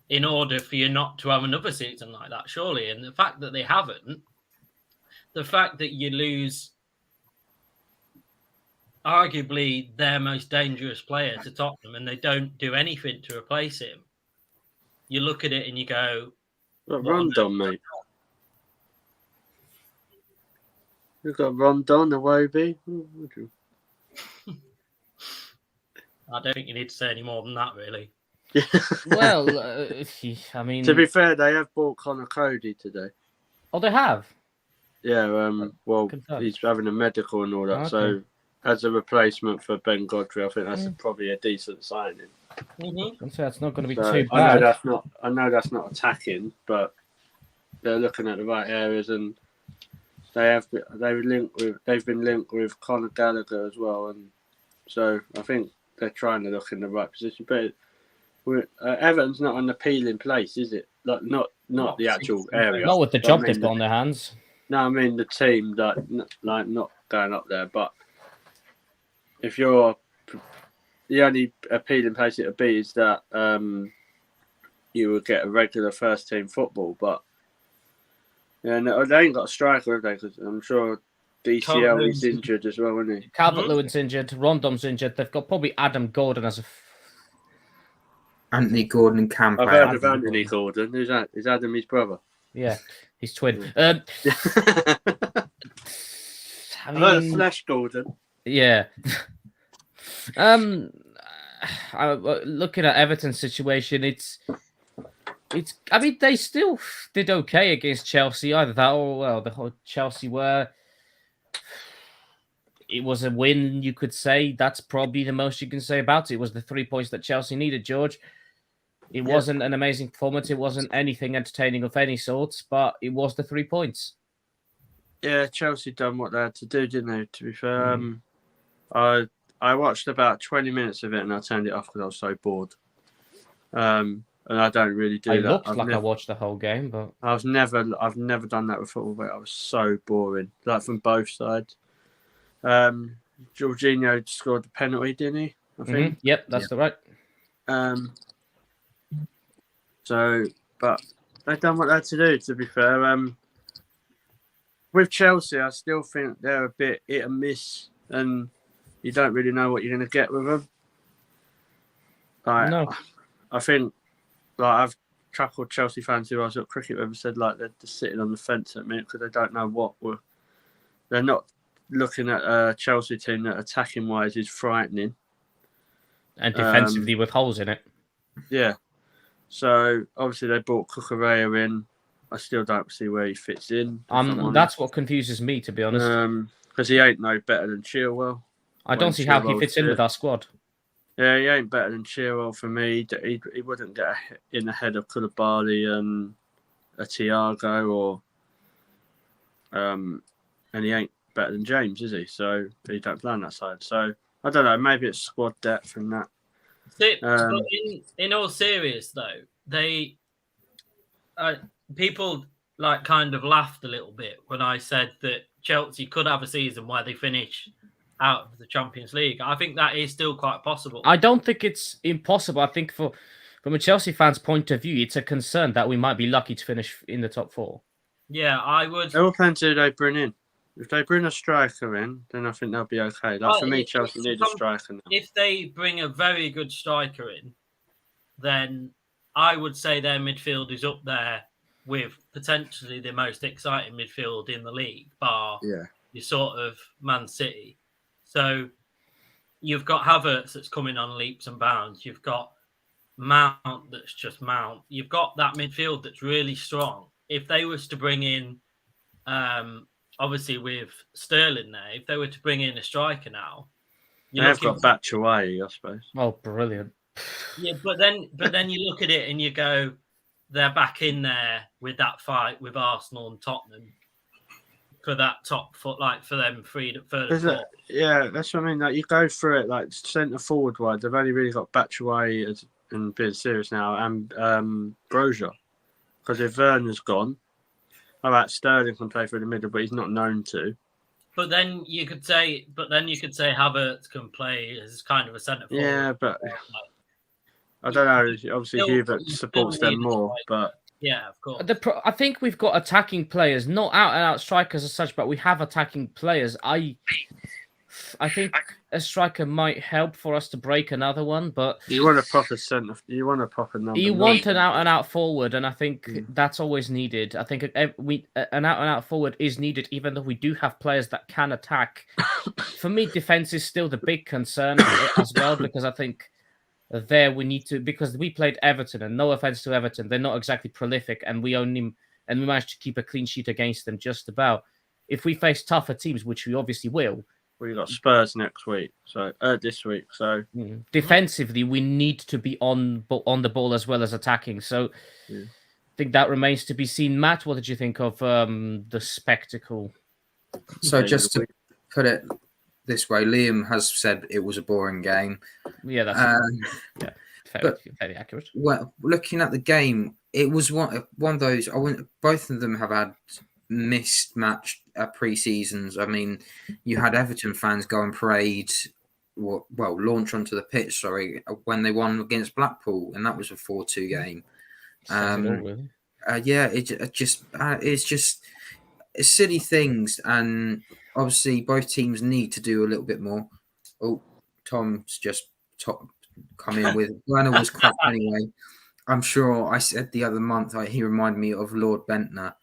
in order for you not to have another season like that, surely. And the fact that they haven't, the fact that you lose arguably their most dangerous player to Tottenham and they don't do anything to replace him, you look at it and you go... Rondon, mate. You've got Rondon, Iwobi. I don't think you need to say any more than that, really. Well, I mean... To be fair, they have bought Connor Cody today. Oh, they have? Yeah, he's having a medical and all that, so as a replacement for Ben Godfrey, I think that's probably a decent signing. Mm-hmm. So that's not going to be too bad. I know that's not attacking, but they're looking at the right areas, and they've been linked with Conor Gallagher as well, and so I think they're trying to look in the right position. But Everton's not an appealing place, is it? Like not the actual area. Not with the job they've got on their hands. No, I mean the team like not going up there, but if you're the only appealing place it would be is that you would get a regular first team football, but no, they ain't got a striker, have they? Because I'm sure DCL is injured as well, isn't he? Calvert-Lewin's injured, Rondon's injured. They've got probably Adam Gordon as a... Anthony Gordon and Cam. I've heard of Anthony Gordon. Who's that? Is Adam his brother? Yeah, his twin. I've heard of Flash Gordon. Yeah. Looking at Everton's situation, it's. I mean, they still did okay against Chelsea. Either that or the whole Chelsea were. It was a win, you could say. That's probably the most you can say about it. It was the 3 points that Chelsea needed, George. It wasn't an amazing performance. It wasn't anything entertaining of any sorts, but it was the 3 points. Yeah, Chelsea done what they had to do, didn't they? To be fair, I watched about 20 minutes of it and I turned it off because I was so bored. And I don't really do that. Looked like I watched the whole game, but I've never done that with football. But I was so boring, like from both sides. Jorginho scored the penalty, didn't he? I think. Yep, that's the right. So, but they've done what they had to do. To be fair, with Chelsea, I still think they're a bit hit and miss, and you don't really know what you're going to get with them. No. I think, I've chuckled Chelsea fans who I was at cricket with and said they're just sitting on the fence at the minute because they don't know they're not looking at a Chelsea team that attacking wise is frightening. And defensively with holes in it. Yeah. So obviously they brought Cucurella in. I still don't see where he fits in. That's what confuses me, to be honest. Because he ain't no better than Chilwell. I don't see how he fits in with our squad. Yeah, he ain't better than Chilwell for me. He wouldn't get in ahead of Koulibaly and a Thiago and he ain't better than James, is he? So he don't play on that side. So I don't know. Maybe it's squad depth and that. But in all serious though, they people like kind of laughed a little bit when I said that Chelsea could have a season where they finish out of the Champions League. I think that is still quite possible. I don't think it's impossible. I think from a Chelsea fan's point of view, it's a concern that we might be lucky to finish in the top 4. Yeah, I would. It all depends who they bring in. If they bring a striker in, then I think they'll be okay. For me, Chelsea need a striker now. If they bring a very good striker in, then I would say their midfield is up there with potentially the most exciting midfield in the league, bar your sort of Man City. So you've got Havertz that's coming on leaps and bounds. You've got Mount that's just Mount. You've got that midfield that's really strong. If they was to bring in, obviously with Sterling there, if they were to bring in a striker now, they've got Batshuayi, I suppose. Oh, brilliant! Yeah, but then you look at it and you go, they're back in there with that fight with Arsenal and Tottenham for that top foot, like for them further. Yeah, that's what I mean. Like you go through it, like centre forward wise, they've only really got Batshuayi and being serious now, and Brozier. Because if Werner's gone, all right, Sterling can play through the middle, but he's not known to. But then you could say Havertz can play as kind of a centre forward. Yeah, but I don't know. Obviously, Hubert supports them more, but yeah, of course. I think we've got attacking players, not out and out strikers as such, but we have attacking players. I think a striker might help for us to break another one, but you want a proper centre. You want a proper number. You want an out and out forward, and I think that's always needed. I think an out and out forward is needed, even though we do have players that can attack. For me, defense is still the big concern as well, because I think there we need to, because we played Everton, and no offense to Everton, they're not exactly prolific, and we managed to keep a clean sheet against them just about. If we face tougher teams, which we obviously will. We've got Spurs next week, so this week. So defensively, we need to be on the ball as well as attacking. So I think that remains to be seen. Matt, what did you think of the spectacle? So just to put it this way, Liam has said it was a boring game. Yeah, that's fairly accurate. Well, looking at the game, it was one of those. Both of them have had mismatched pre-seasons. I mean, you had Everton fans go and parade, launch onto the pitch, when they won against Blackpool, and that was a 4-2 game. It's just silly things, and obviously both teams need to do a little bit more. Oh, Tom's just come in with Werner was crap anyway. I'm sure I said the other month he reminded me of Lord Bentner.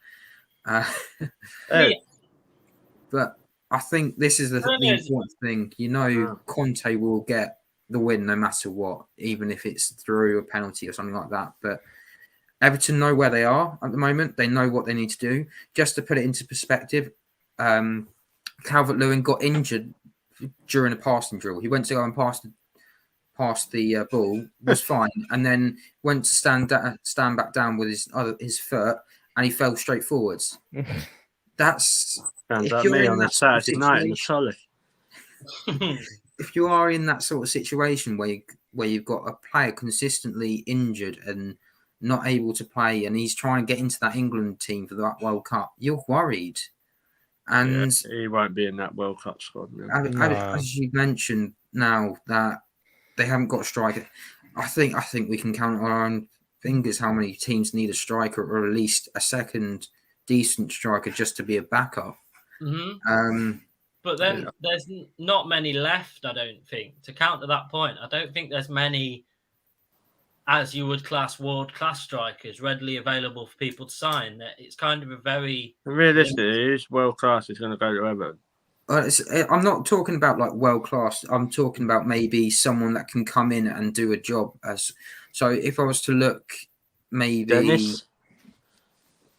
But I think this is the important thing. Conte will get the win no matter what, even if it's through a penalty or something like that. But Everton know where they are at the moment. They know what they need to do. Just to put it into perspective, Calvert-Lewin got injured during a passing drill. He went to go and pass the ball, was fine, and then went to stand back down with his foot, and he fell straight forwards. That's sounds like me on a Saturday night in the trolley. If you are in that sort of situation where you've got a player consistently injured and not able to play, and he's trying to get into that England team for that World Cup, you're worried. And he won't be in that World Cup squad. As you mentioned, now that they haven't got a striker, I think we can count on our own fingers how many teams need a striker, or at least a second decent striker, just to be a backup. Mm-hmm. But then there's not many left, I don't think, to counter that point. I don't think there's many, as you would class, world-class strikers readily available for people to sign. It's kind of a very... Realistically, who's world-class is going to go to Everton? I'm not talking about like world class. I'm talking about maybe someone that can come in and do a job. So if I was to look, maybe Dennis.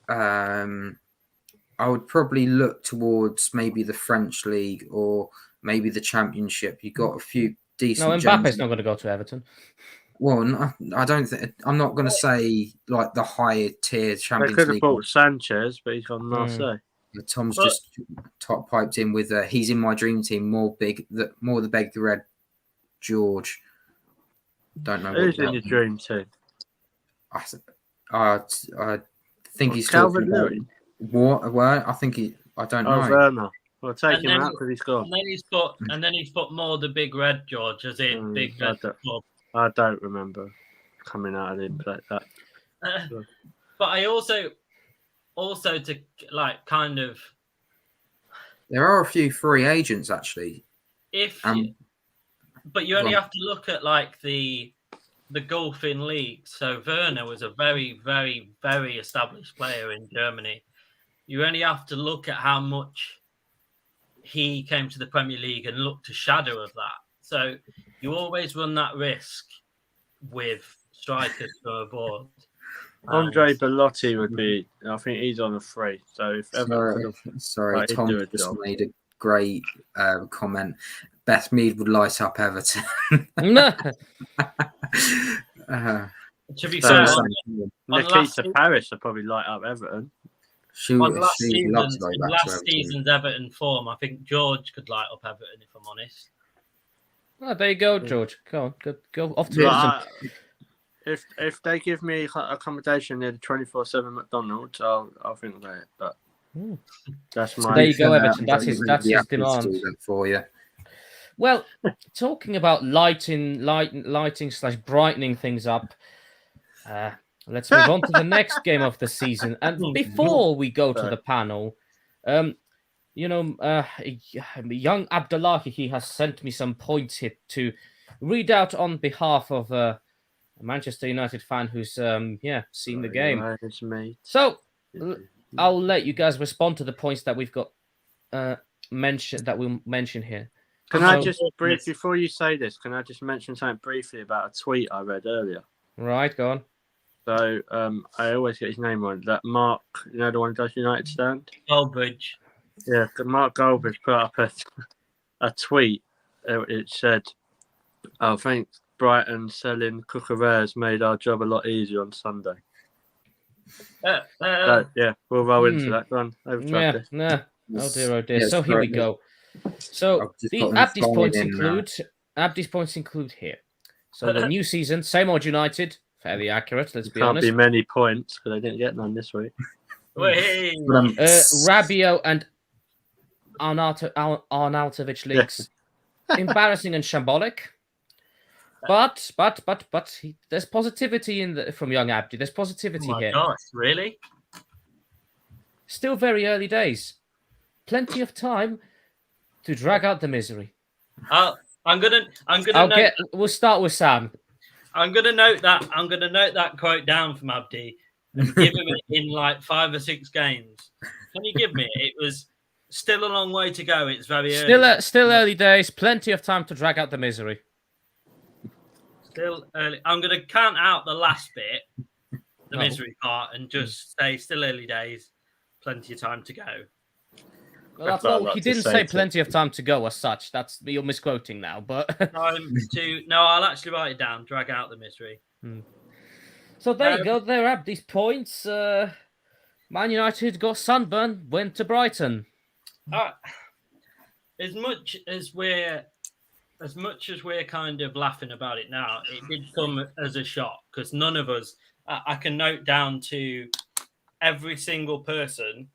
I would probably look towards maybe the French league or maybe the Championship. You got a few decent. No, Mbappe's not going to go to Everton. Well, no, I don't think. I'm not going to say like the higher tier They Champions could have League. bought Sanchez, but he's gone Marseille. Tom's just top piped in with he's in my dream team. More the big red George. Don't know Who's in your dream team? I think he's Calvert talking about Lewin. what? I think I don't know. Werner. Well, take And him then- out because he's gone. And then he's put more the big red George, as in big red club. I don't remember coming out of him like that. But I also to like kind of There are a few free agents actually. but you only have to look at like the golfing league. So Werner was a very, very, very established player in Germany. You only have to look at how much he came to the Premier League and looked a shadow of that. So you always run that risk with strikers for a board. Andre Bellotti would be. I think he's on a free. So if ever, Sorry, he'd Tom do a just job. made a great comment. Beth Mead would light up Everton. To be So, fair, so- on Nikita Paris would probably light up Everton. she on last she loves season's, to go in back to last Everton. season's Everton form, I think George could light up Everton, if I'm honest. Oh, there you go, George. Go on, go off to But Everton. if they give me accommodation near the 24/7 McDonald's, I'll think about it. But that's my. There you go, Everton. I'm That's gonna his leave the Apples demand. to do that for you. Well, talking about lighting / brightening things up, let's move on to the next game of the season. And before we go to the panel, young Abdullahi, he has sent me some points here to read out on behalf of a Manchester United fan who's seen the game. So I'll let you guys respond to the points that we've got we'll mention here. Can I just briefly, before you say this, can I just mention something briefly about a tweet I read earlier? Right, go on. So I always get his name wrong. That Mark, you know, the one who does United Stand? Goldbridge. Yeah, Mark Goldbridge put up a tweet. It said, "Oh, thanks, Brighton selling Cucurella made our job a lot easier on Sunday." Yeah, we'll roll into that. Go on, overdrive this. Oh dear. Yes, So here we correct. go. So Abdi's points include here. So the new season, same old United, fairly accurate. Let's be Can't honest. be many points because they didn't get none this week. Rabiot and Arnautovic leaks, embarrassing and shambolic. But there's positivity from young Abdi. There's positivity here. Gosh, really? Still very early days. Plenty of time to drag out the misery. We'll start with Sam. I'm gonna note that quote down from Abdi and give him it in like 5 or 6 games. Can you give me it? It was still a long way to go. It's very early. Still early days. Plenty of time to drag out the misery. Still early. I'm gonna count out the last bit, the misery part, and just say still early days. Plenty of time to go. Well, he didn't say plenty of time to go as such. You're misquoting now, but I'll actually write it down. Drag out the misery. So there you go. There are these points. Man United got sunburn, went to Brighton. As much as we're kind of laughing about it now, it did come as a shock because none of us. I can note down to every single person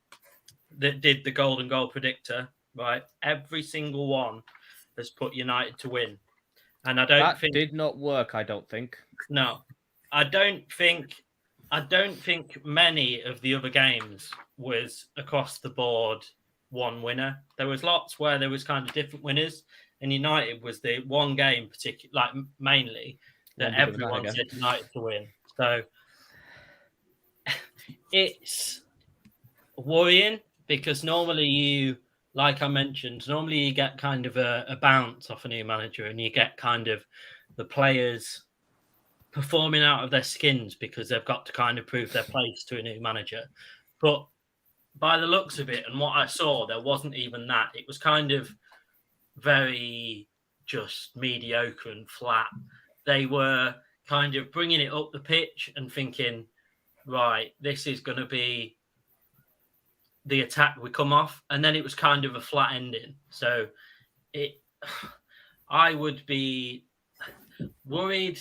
that did the golden goal predictor, right? Every single one has put United to win. And I don't think did not work, I don't think. No. I don't think many of the other games was across the board one winner. There was lots where there was kind of different winners, and United was the one game mainly that everyone said United to win. So it's worrying because normally like I mentioned, normally you get kind of a bounce off a new manager, and you get kind of the players performing out of their skins because they've got to kind of prove their place to a new manager. But by the looks of it and what I saw, there wasn't even that. It was kind of very just mediocre and flat. They were kind of bringing it up the pitch and thinking, right, this is going to be the attack we come off. And then it was kind of a flat ending. So I would be worried,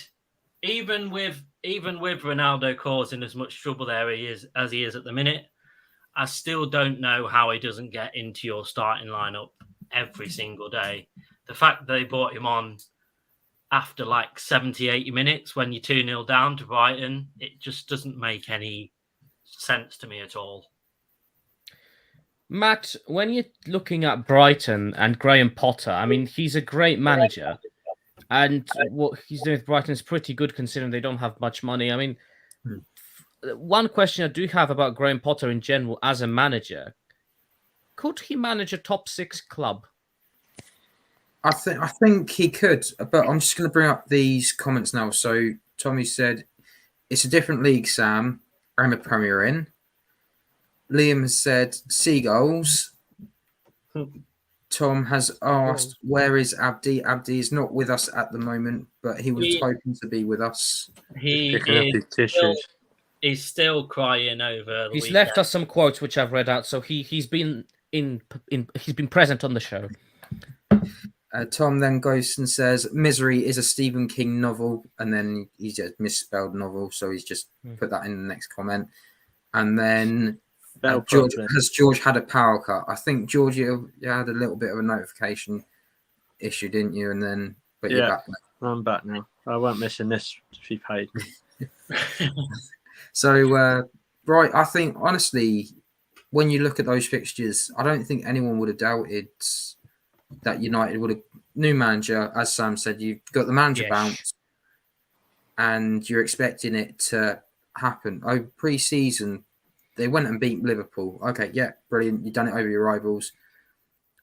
even with Ronaldo causing as much trouble there as he is at the minute. I still don't know how he doesn't get into your starting lineup every single day. The fact that they brought him on after like 70, 80 minutes when you're 2-0 down to Brighton, it just doesn't make any sense to me at all. Matt, when you're looking at Brighton and Graham Potter, I mean, he's a great manager. And what he's doing with Brighton is pretty good considering they don't have much money. I mean, one question I do have about Graham Potter in general as a manager, could he manage a top 6 club? I think he could, but I'm just going to bring up these comments now. So Tommy said, it's a different league, Sam. I'm a Premier in. Liam has said, Seagulls. Tom has asked, where is Abdi? Abdi is not with us at the moment, but he was hoping to be with us. He's still crying over. He's left us some quotes which I've read out, so he's been he's been present on the show. Tom then goes and says, Misery is a Stephen King novel, and then he just misspelled novel, so he's just put that in the next comment. And then George had a power cut? I think George, you had a little bit of a notification issue, didn't you? And then, but you're back now. I'm back now. I won't missing this if you paid me. So, right, I think honestly, when you look at those fixtures, I don't think anyone would have doubted that United would have new manager. As Sam said, you've got the manager bounce, and you're expecting it to happen. Oh, pre-season, they went and beat Liverpool. Okay, yeah, brilliant. You've done it over your rivals,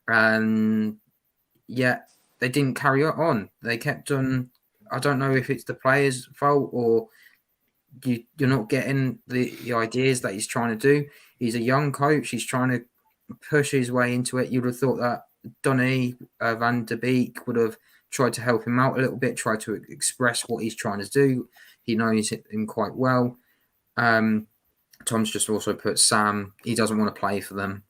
and yet they didn't carry it on. They kept on. I don't know if it's the players' fault or you're not getting the ideas that he's trying to do. He's a young coach. He's trying to push his way into it. You'd have thought that Donny Van de Beek would have tried to help him out a little bit, try to express what he's trying to do. He knows him quite well. Tom's just also put Sam, he doesn't want to play for them.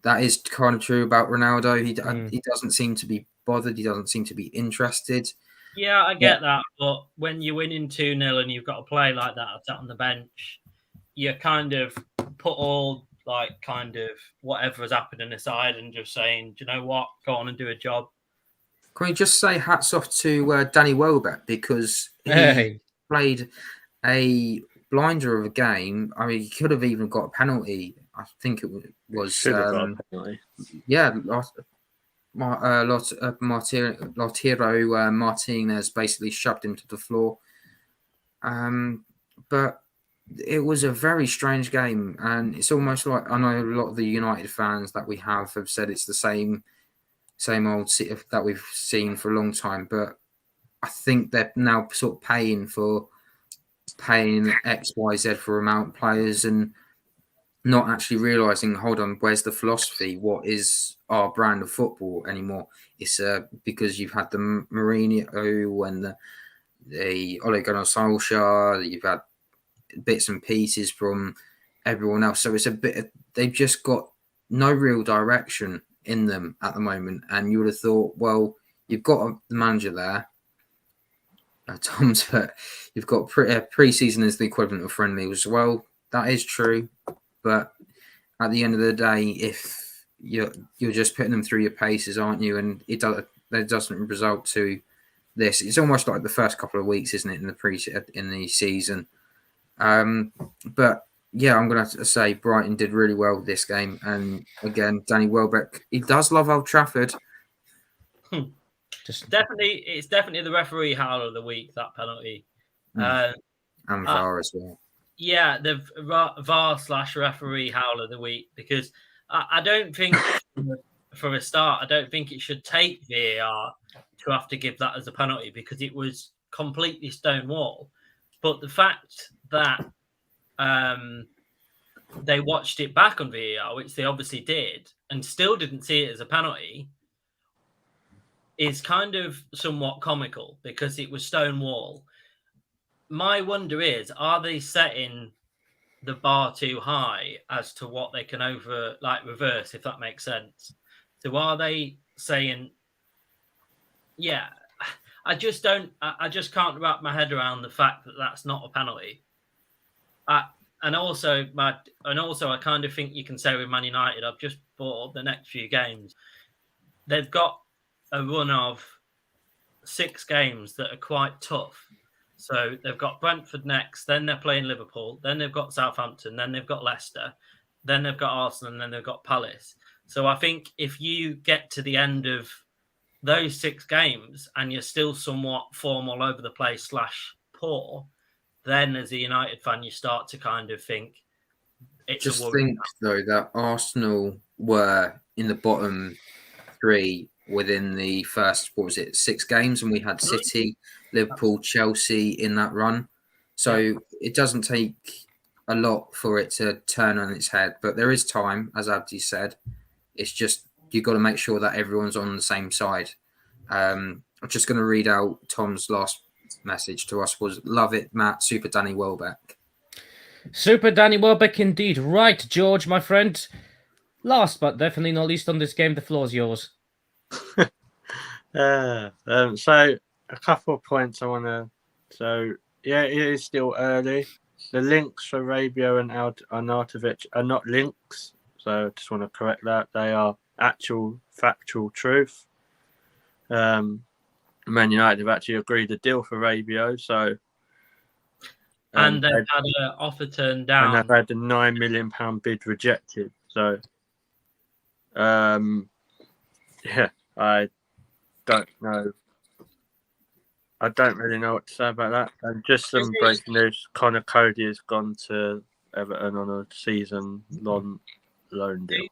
That is kind of true about Ronaldo. He doesn't seem to be bothered. He doesn't seem to be interested. Yeah, I get that. But when you're winning 2-0 and you've got to play like that, sat on the bench, you kind of put all kind of whatever has happened aside and just saying, do you know what? Go on and do a job. Can we just say hats off to Danny Welbeck because he played a blinder of a game. I mean, he could have even got a penalty. I think it was. Should have got a penalty. Yeah, Lautaro Martinez basically shoved him to the floor. But it was a very strange game, and it's almost like I know a lot of the United fans that we have said it's the same old City that we've seen for a long time. But I think they're now sort of paying X, Y, Z for amount of players and not actually realizing, hold on, where's the philosophy? What is our brand of football anymore? It's because you've had the Mourinho and the Ole Gunnar Solskjaer, you've had bits and pieces from everyone else. So it's a bit, they've just got no real direction in them at the moment. And you would have thought, well, you've got the manager there. Tom's put, you've got pre-season is the equivalent of friendly as well. That is true. But at the end of the day, if you're just putting them through your paces, aren't you? And it doesn't result to this. It's almost like the first couple of weeks, isn't it, in the season? But yeah, I'm going to say Brighton did really well this game. And again, Danny Welbeck, he does love Old Trafford. It's definitely the referee howler of the week, that penalty. And VAR as well. Yeah, the VAR/referee howler of the week, because I don't think for a start, I don't think it should take VAR to have to give that as a penalty because it was completely stonewall. But the fact that they watched it back on VAR, which they obviously did, and still didn't see it as a penalty, is kind of somewhat comical because it was stonewall. My wonder is, are they setting the bar too high as to what they can reverse, if that makes sense? So are they saying, yeah, I just can't wrap my head around the fact that that's not a penalty. And also, I kind of think you can say with Man United, I've just bought up the next few games. They've got a run of 6 games that are quite tough. So they've got Brentford next, then they're playing Liverpool, then they've got Southampton, then they've got Leicester, then they've got Arsenal, and then they've got Palace. So I think if you get to the end of those 6 games and you're still somewhat form all over the place / poor, then as a United fan, you start to kind of think it's Just a worry. think, though, that Arsenal were in the bottom 3 within the first, 6 games, and we had City, Liverpool, Chelsea in that run. So it doesn't take a lot for it to turn on its head, but there is time, as Abdi said. It's just you've got to make sure that everyone's on the same side. I'm just going to read out Tom's last message to us was, love it, Matt, Super Danny Welbeck. Super Danny Welbeck indeed. Right, George, my friend. Last but definitely not least on this game, the floor's yours. So a couple of points I want to. So yeah, it is still early. The links for Rabiot and Arnautovic are not links. So I just want to correct that. They are actual factual truth. Man United have actually agreed a deal for Rabiot. So and they've had an offer turned down. And they've had the £9 million bid rejected. So yeah, I don't know. I don't really know what to say about that. And just some breaking news: Connor Cody has gone to Everton on a season-long loan deal.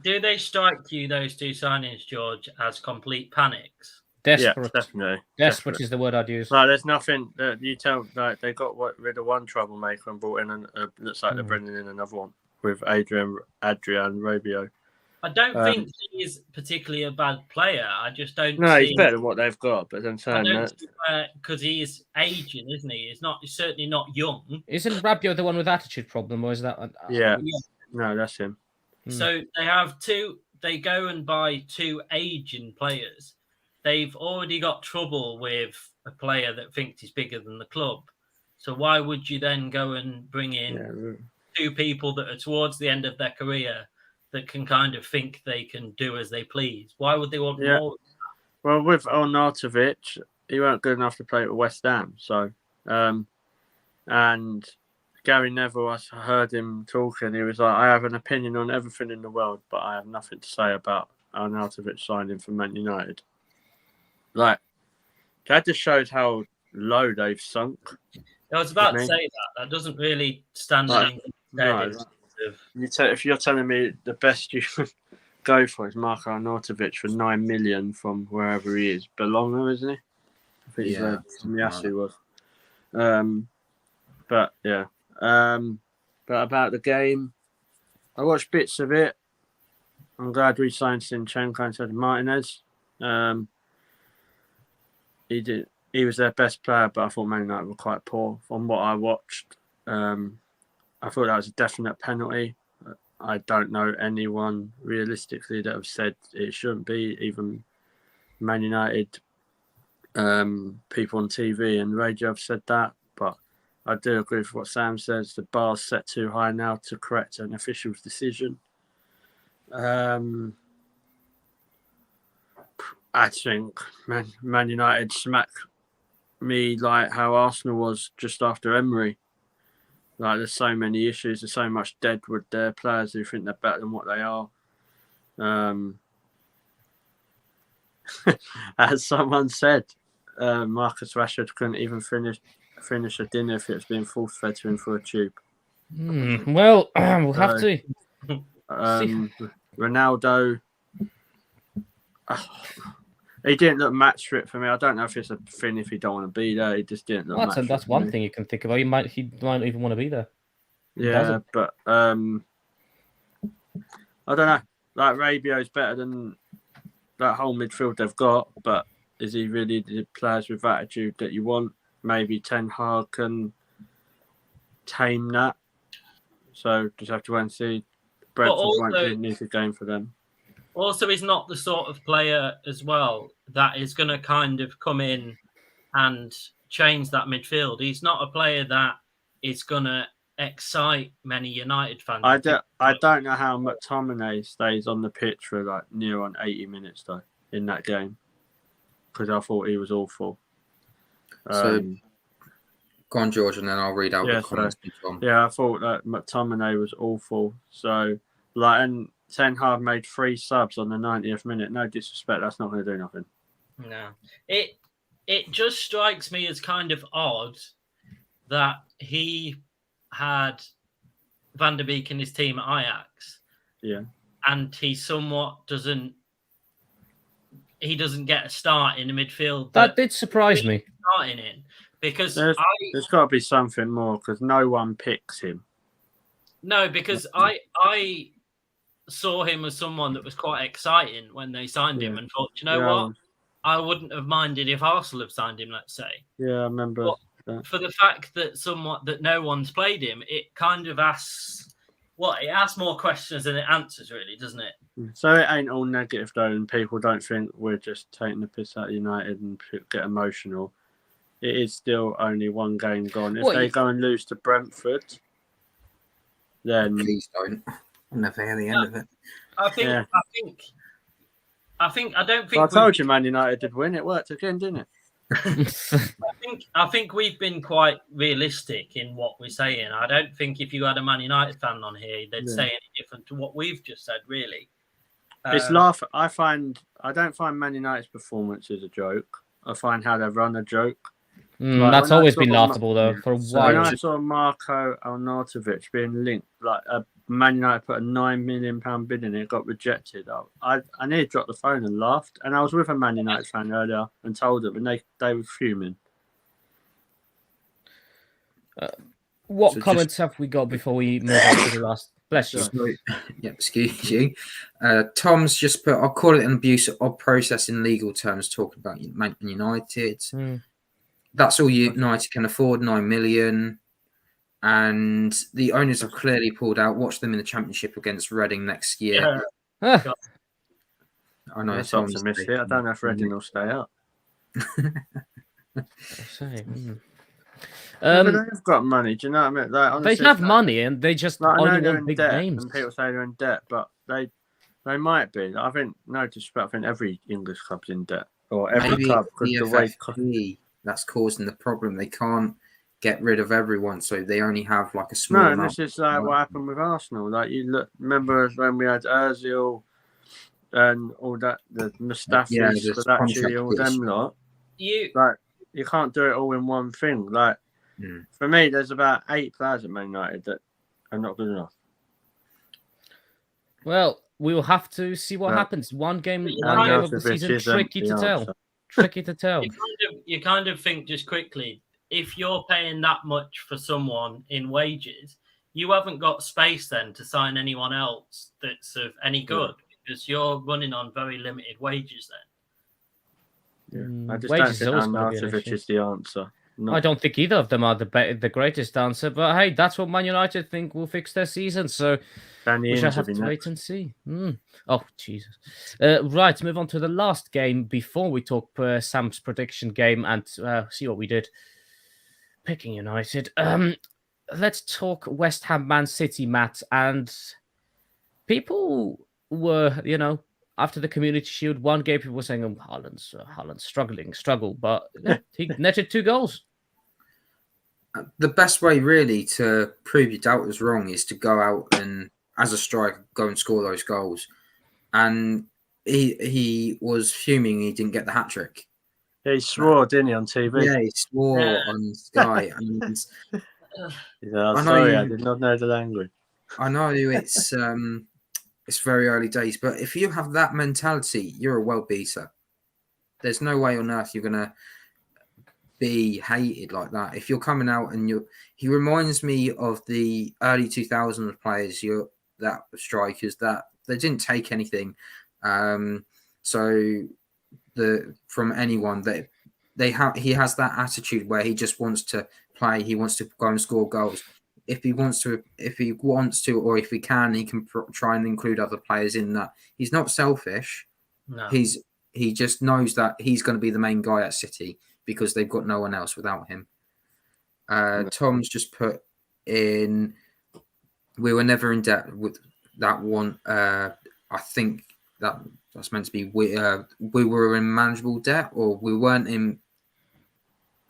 Do they strike you, those 2 signings, George, as complete panics? Desperate. Yeah, definitely. Desperate is the word I'd use. Like, there's nothing that you tell. Like, they got rid of one troublemaker and brought in looks like they're bringing in another one with Adrian Rabiot. I don't think he's particularly a bad player. I just don't. No, he's better than what they've got. But I'm saying that because he's aging, isn't he? He's certainly not young. Isn't Rabiot the one with attitude problem, or is that? Yeah. No, that's him. So they have 2. They go and buy 2 aging players. They've already got trouble with a player that thinks he's bigger than the club. So why would you then go and bring in 2 people that are towards the end of their career that can kind of think they can do as they please? Why would they want more? Well, with Arnautovic, he weren't good enough to play at West Ham. So, and Gary Neville, I heard him talking. He was like, I have an opinion on everything in the world, but I have nothing to say about Arnautovic signing for Man United. Like, that just shows how low they've sunk. I was about to say that. That doesn't really stand in if you're telling me the best you go for is Marko Arnautovic for $9 million from wherever he is, Bologna, isn't he? I think he's from Yasu was. But yeah. But about the game, I watched bits of it. I'm glad we signed Zinchenko instead of Martinez. He was their best player, but I thought Man United were quite poor from what I watched. I thought that was a definite penalty. I don't know anyone realistically that have said it shouldn't be. Even Man United people on TV and radio have said that. But I do agree with what Sam says. The bar's set too high now to correct an official's decision. I think Man United smacked me like how Arsenal was just after Emery. Like, there's so many issues. There's so much dead with their players who think they're better than what they are. As someone said, Marcus Rashford couldn't even finish a dinner if it was being force-fed to him through a tube. Well, we'll have to. Ronaldo He didn't look match fit for me. I don't know if it's a thing if he don't want to be there. He just didn't look match fit. That's one thing you can think about. He might even want to be there. Yeah, but I don't know. Like Rabio's better than that whole midfield they've got, but is he really the players with attitude that you want? Maybe Ten Hag can tame that. So just have to wait and see. Brentford won't be an easy game for them. Also, he's not the sort of player as well that is going to kind of come in and change that midfield. He's not a player that is going to excite many United fans. I don't know how McTominay stays on the pitch for like near on 80 minutes though in that game, because I thought he was awful. So go on, George, and then I'll read out the comments. Yeah, I thought that McTominay was awful. So and Ten Hag made 3 subs on the 90th minute. No disrespect, that's not going to do nothing. No, it just strikes me as kind of odd that he had Van der Beek in his team at Ajax. Yeah. And he somewhat doesn't get a start in the midfield. That did surprise me. Starting in because there's got to be something more because no one picks him. No, because I saw him as someone that was quite exciting when they signed him and thought, you know what? I wouldn't have minded if Arsenal have signed him, let's say. Yeah, I remember. But for the fact that no one's played him, it kind of asks more questions than it answers, really, doesn't it? So it ain't all negative though, and people don't think we're just taking the piss out of United and get emotional. It is still only one game gone. If they go and lose to Brentford, then please don't. I'm never hear the end of it. I don't think. I told you, Man United did win. It worked again, didn't it? I think we've been quite realistic in what we're saying. I don't think if you had a Man United fan on here, they'd say any different to what we've just said. Really, it's laugh. I don't find Man United's performance is a joke. I find how they run a joke. That's always been laughable though for a while. When I saw Marco Arnautovic being linked, like Man United put a £9 million bid in it, got rejected. I nearly dropped the phone and laughed. And I was with a Man United fan earlier and told them, and they were fuming. What comments have we got before we move on to the last? Bless you. Yeah, excuse you. Tom's just put, I'll call it an abuse of process in legal terms, talking about Man United. That's all United can afford, 9 million. And the owners have clearly pulled out. Watch them in the Championship against Reading next year. I know it's optimistic. I don't know if Reading will stay up. But they've got money. Do you know what I mean? Like, honestly, they have money, and they just only want big names. And people say they're in debt, but they might be. I think no disrespect. I think every English club's in debt, or every club. That's causing the problem. They can't get rid of everyone, so they only have like a small amount. No, this is like what happened with Arsenal. Like remember when we had Ozil and all that, the Mustafis, Kalachi, all them lot. You can't do it all in one thing. Like for me, there's about 8 players at Man United that are not good enough. Well, we will have to see what happens. One game of the season, tricky to tell. Tricky to tell. You kind of think just quickly, if you're paying that much for someone in wages, you haven't got space then to sign anyone else that's of any good because you're running on very limited wages then. I just don't think Arnautovic is the answer. I don't think either of them are the greatest answer, but hey, that's what Man United think will fix their season, so we shall have to wait and see. Oh, Jesus. Right, move on to the last game before we talk Sam's prediction game and see what we did. Picking United. Let's talk West Ham Man City, Matt. And people were, after the Community Shield, one game people were saying, Haaland's struggle, but he netted 2 goals. The best way really to prove your doubters wrong is to go out and, as a striker, go and score those goals. And he was fuming he didn't get the hat-trick. Yeah, he swore, didn't he, on TV? Yeah, he swore on Sky. And, I'm sorry, I did not know the language. I know it's it's very early days. But if you have that mentality, you're a world beater. There's no way on earth you're gonna be hated like that. If you're coming out and he reminds me of the early 2000s players, that strikers that they didn't take anything. So from anyone that he has that attitude where he just wants to play. He wants to go and score goals. If he wants to, or if he can try and include other players in that. He's not selfish. No. He just knows that he's going to be the main guy at City because they've got no one else without him. Tom's just put in, we were never in debt with that one. I think that's meant to be we were in manageable debt, or we weren't in.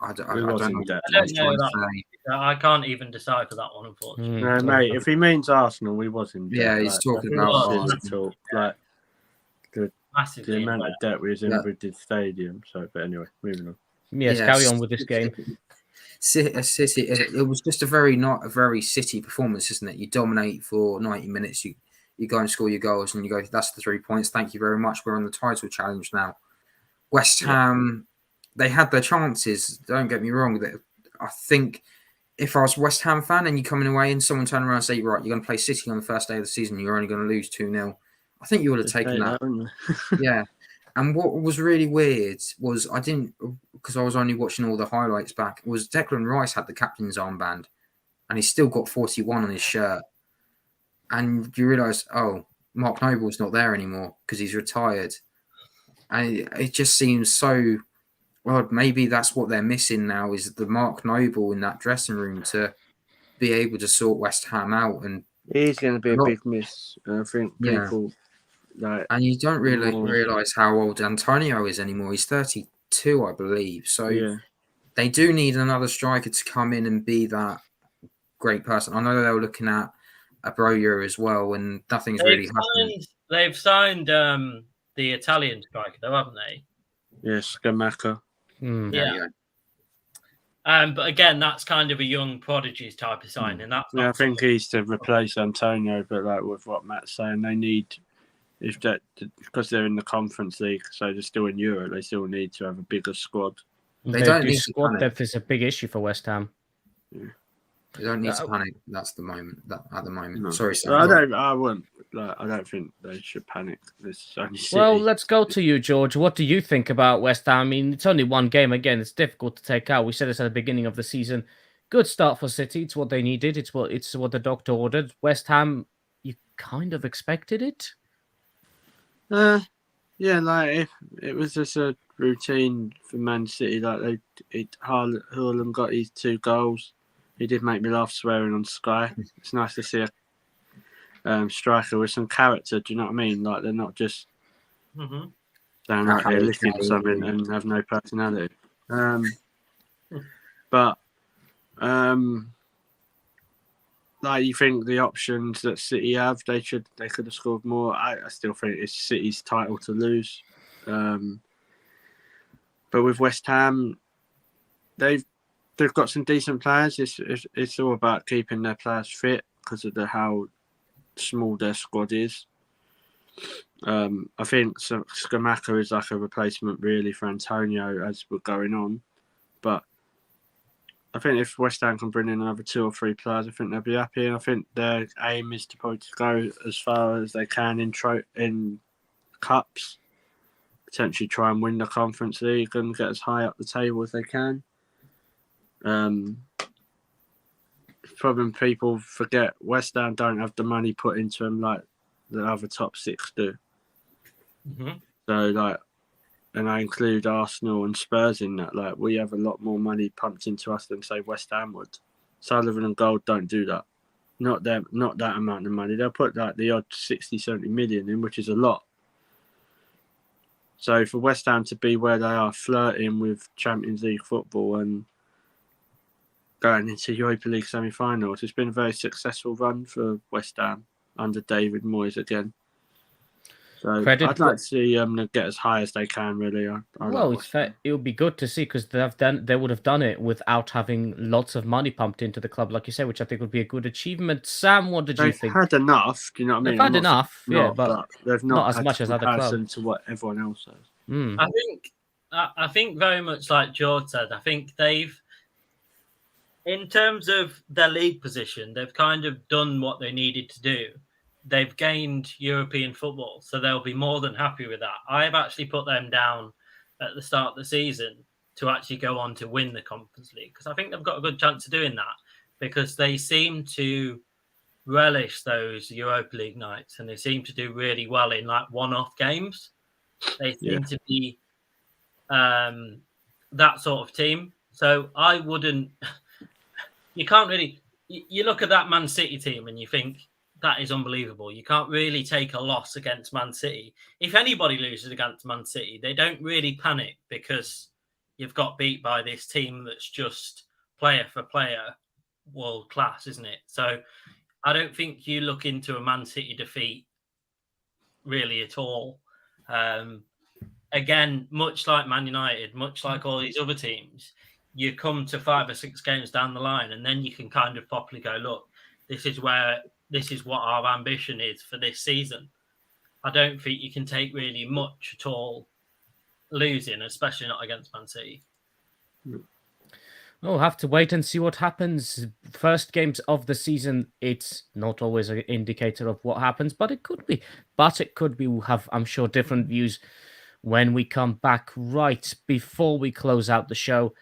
I don't know. I can't even decipher that one, unfortunately. No, mate. If he means Arsenal, we was in debt. Yeah, he's talking about Arsenal. Like the Massively amount of debt we was in with the stadium. So, but anyway, moving on. Yes, carry on with this game. City. It was just not a very City performance, isn't it? You dominate for 90 minutes. You go and score your goals, and you go, that's the 3 points. Thank you very much. We're on the title challenge now. West Ham, they had their chances. Don't get me wrong. I think if I was a West Ham fan and you're coming away and someone turned around and say, right, you're going to play City on the first day of the season, you're only going to lose 2-0. I think you would have taken that. Yeah. And what was really weird was because I was only watching all the highlights back, was Declan Rice had the captain's armband and he's still got 41 on his shirt. And you realise, Mark Noble's not there anymore because he's retired. And it just seems so odd. Maybe that's what they're missing now is the Mark Noble in that dressing room to be able to sort West Ham out. And he's going to be a big miss. I think people... and you don't really realise how old Antonio is anymore. He's 32, I believe. So they do need another striker to come in and be that great person. I know they were looking at Abroyo as well, and nothing's really happening. They've signed the Italian striker, though, haven't they? Yes, Scamacca. Yeah. But again, that's kind of a young prodigies type of signing. I think he's to replace Antonio, but like with what Matt's saying, they need... because they're in the Conference League, so they're still in Europe, they still need to have a bigger squad. They don't need squad depth is a big issue for West Ham. Yeah. They don't need to panic. That's the moment. At the moment, no. Sorry, Sam. I wouldn't. I don't think they should panic. Well, let's go to you, George. What do you think about West Ham? I mean, it's only one game. Again, it's difficult to take out. We said this at the beginning of the season. Good start for City. It's what they needed. It's what the doctor ordered. West Ham, you kind of expected it. Yeah, like if it was just a routine for Man City, like Haaland got his 2 goals. He did make me laugh swearing on Sky. It's nice to see a striker with some character. Do you know what I mean? Like they're not just down out there licking something and have no personality. But like you think the options that City have, they could have scored more. I still think it's City's title to lose. But with West Ham, they've got some decent players. It's all about keeping their players fit because of how small their squad is. I think Scamacca is like a replacement really for Antonio as we're going on. But I think if West Ham can bring in another 2 or 3 players, I think they'll be happy. And I think their aim is to probably go as far as they can in cups, potentially try and win the Conference League and get as high up the table as they can. Problem people forget, West Ham don't have the money put into them like the other top 6 do. So and I include Arsenal and Spurs in that. Like we have a lot more money pumped into us than say West Ham would. Sullivan and Gold don't do that. Not that amount of money. They'll put like the odd 60, 70 million in, which is a lot. So for West Ham to be where they are, flirting with Champions League football and going into Europa League semi-finals, it's been a very successful run for West Ham under David Moyes again. So Credit I'd like to see them get as high as they can. Really, I Well, like it's fair. It would be good to see because they would have done it without having lots of money pumped into the club, like you say, which I think would be a good achievement. Sam, what did you They've think? had enough. Do you know what I mean? They've had I'm not saying enough, not, yeah, but they've not not as had much as other comparison clubs. to what everyone else has. Mm. I think very much like George said. I think they've, in terms of their league position, they've kind of done what they needed to do. They've gained European football, so they'll be more than happy with that. I have actually put them down at the start of the season to actually go on to win the Conference League because I think they've got a good chance of doing that because they seem to relish those Europa League nights and they seem to do really well in like one-off games. They seem to be that sort of team. So I wouldn't. You can't really. You look at that Man City team and you think that is unbelievable. You can't really take a loss against Man City. If anybody loses against Man City, they don't really panic because you've got beat by this team that's just player for player world class, isn't it? So I don't think you look into a Man City defeat really at all. Again, much like Man United, much like all these other teams, you come to 5 or 6 games down the line and then you can kind of properly go, look, this is what our ambition is for this season. I don't think you can take really much at all losing, especially not against Man City. We'll have to wait and see what happens. First games of the season, it's not always an indicator of what happens, but it could be. We'll have, I'm sure, different views when we come back. Right before we close out the show,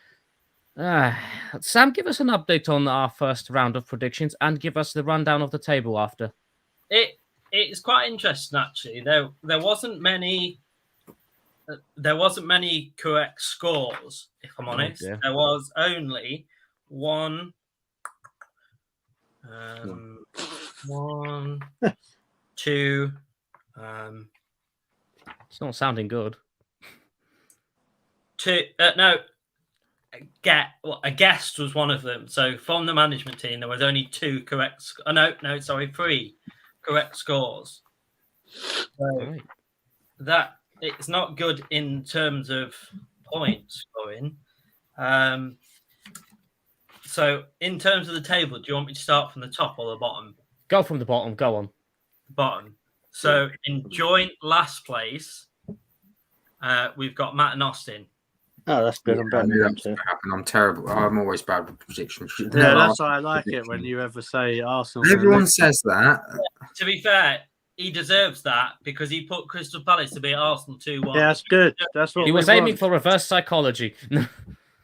Sam, give us an update on our first round of predictions and give us the rundown of the table after. It's quite interesting, actually. There wasn't many correct scores, if I'm honest. Dear. There was only one, 2. It's not sounding good. 2. No. A guest was one of them. So from the management team, there was only 2 correct. 3 correct scores. So Right. that it's not good in terms of points scoring. So in terms of the table, do you want me to start from the top or the bottom? Go from the bottom. Go on. Bottom. So in joint last place, we've got Matt and Austin. Oh, that's good. I'm better than them too. I'm terrible. I'm always bad with predictions. Yeah, that's why I like it when you ever say Arsenal. Everyone says that. To be fair, he deserves that because he put Crystal Palace to beat Arsenal 2-1. Yeah, that's good. That's what He was aiming for reverse psychology.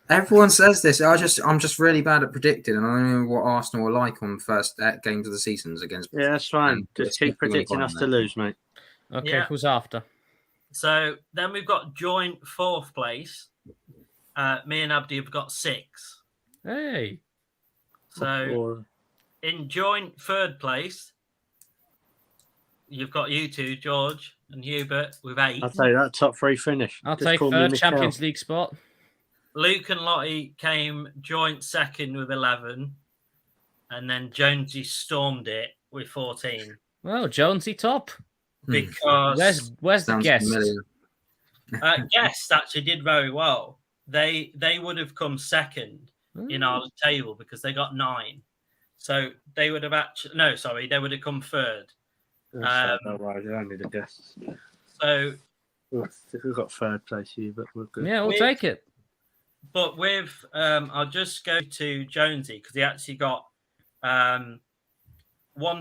Everyone says this. I'm just really bad at predicting, and I don't know what Arsenal are like on first games of the seasons against. Yeah, that's fine. Just keep predicting us to lose, mate. Okay, Yeah. who's after? So then we've got joint 4th place. Me and Abdi have got 6. Hey. So in joint 3rd place, you've got you two, George and Hubert, with 8. I'll take that top 3 finish. I'll Just take call me 3rd Mikel. Champions League spot. Luke and Lottie came joint 2nd with 11. And then Jonesy stormed it with 14. Well, Jonesy top. Because Where's the Sounds guest? familiar. guests actually did very well. They would have come 2nd in our table because they got 9. So they would have they would have come 3rd. Don't worry, I only the guests. So We've got 3rd place here, but we're good. Yeah, we'll take it. But with I'll just go to Jonesy because he actually got 1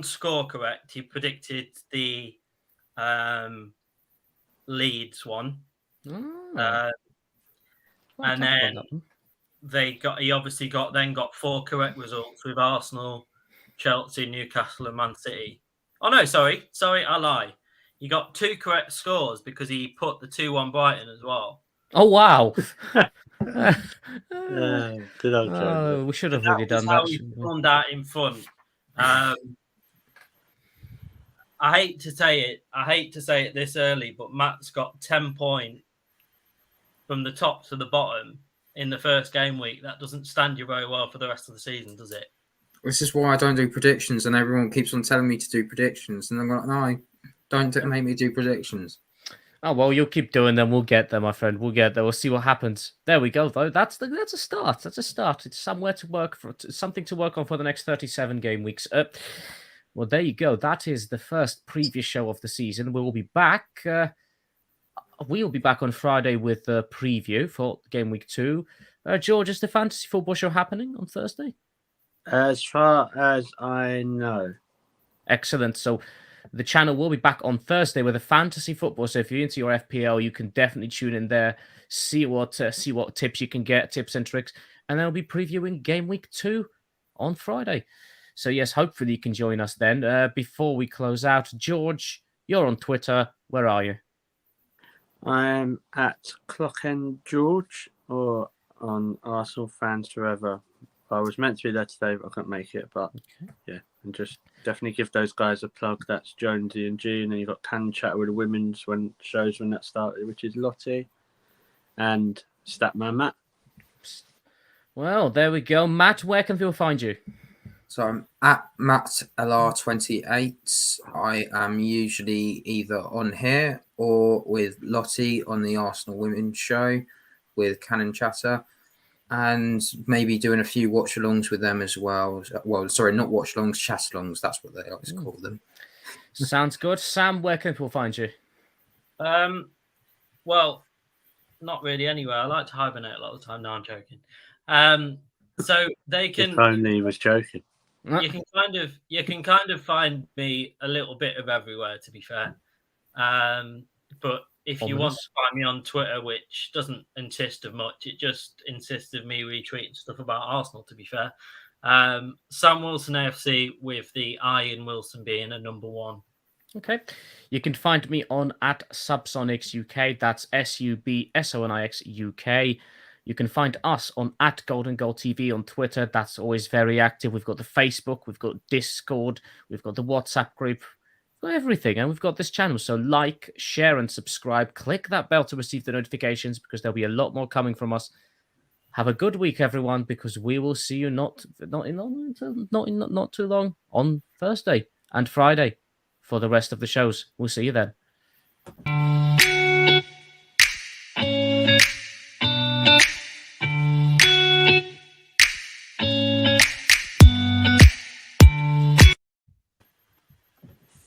score correct. He predicted the Leeds one. And then he obviously got 4 correct results with Arsenal, Chelsea, Newcastle, and Man City. Oh no, sorry, I lie. He got 2 correct scores because he put the 2-1 Brighton as well. Oh wow! Good old Joe. We should have really done that. He formed out in front. I hate to say it this early, but Matt's got 10 points from the top to the bottom in the first game week. That doesn't stand you very well for the rest of the season, does it? This is why I don't do predictions, and everyone keeps on telling me to do predictions, and I'm like, no, Don't make me do predictions. Oh well, you'll keep doing them. We'll get there, my friend. We'll get there. We'll see what happens. There we go, though. That's a start. That's a start. It's somewhere to work for. Something to work on for the next 37 game weeks. Well, there you go. That is the first previous show of the season. We will be back. We'll be back on Friday with the preview for game week 2. George, is the fantasy football show happening on Thursday? As far as I know. Excellent. So the channel will be back on Thursday with a fantasy football. So if you're into your FPL, you can definitely tune in there, see what tips you can get, tips and tricks, and then we'll be previewing game week 2 on Friday. So yes, hopefully you can join us then. Before we close out, George, you're on Twitter. Where are you? I'm at Clockend George or on Arsenal Fans Forever. I was meant to be there today, but I couldn't make it. But yeah, and just definitely give those guys a plug. That's Jonesy and G, and then you've got Can Chat with the women's when that started, which is Lottie and Statman Matt. Well, there we go. Matt, where can people find you? So I'm at MattLR28. I am usually either on here or with Lottie on the Arsenal Women's Show with Cannon Chatter, and maybe doing a few watch-alongs with them as well. Well, sorry, not watch-alongs, chat-alongs. That's what they always call them. Sounds good. Sam, where can people find you? Well, not really anywhere. I like to hibernate a lot of the time. No, I'm joking. So they can. If only he was joking. You can kind of find me a little bit of everywhere, to be fair. But if you want to find me on Twitter, which doesn't insist of much, it just insists of me retweeting stuff about Arsenal, to be fair. Sam Wilson AFC with the I in Wilson being a number 1. Okay. You can find me on at Subsonics UK. That's SUBSONIX UK. You can find us on at Golden Goal TV on Twitter. That's always very active. We've got the Facebook, we've got Discord, we've got the WhatsApp group, we've got everything. And we've got this channel. So like, share, and subscribe. Click that bell to receive the notifications because there'll be a lot more coming from us. Have a good week, everyone, because we will see you not too long on Thursday and Friday for the rest of the shows. We'll see you then.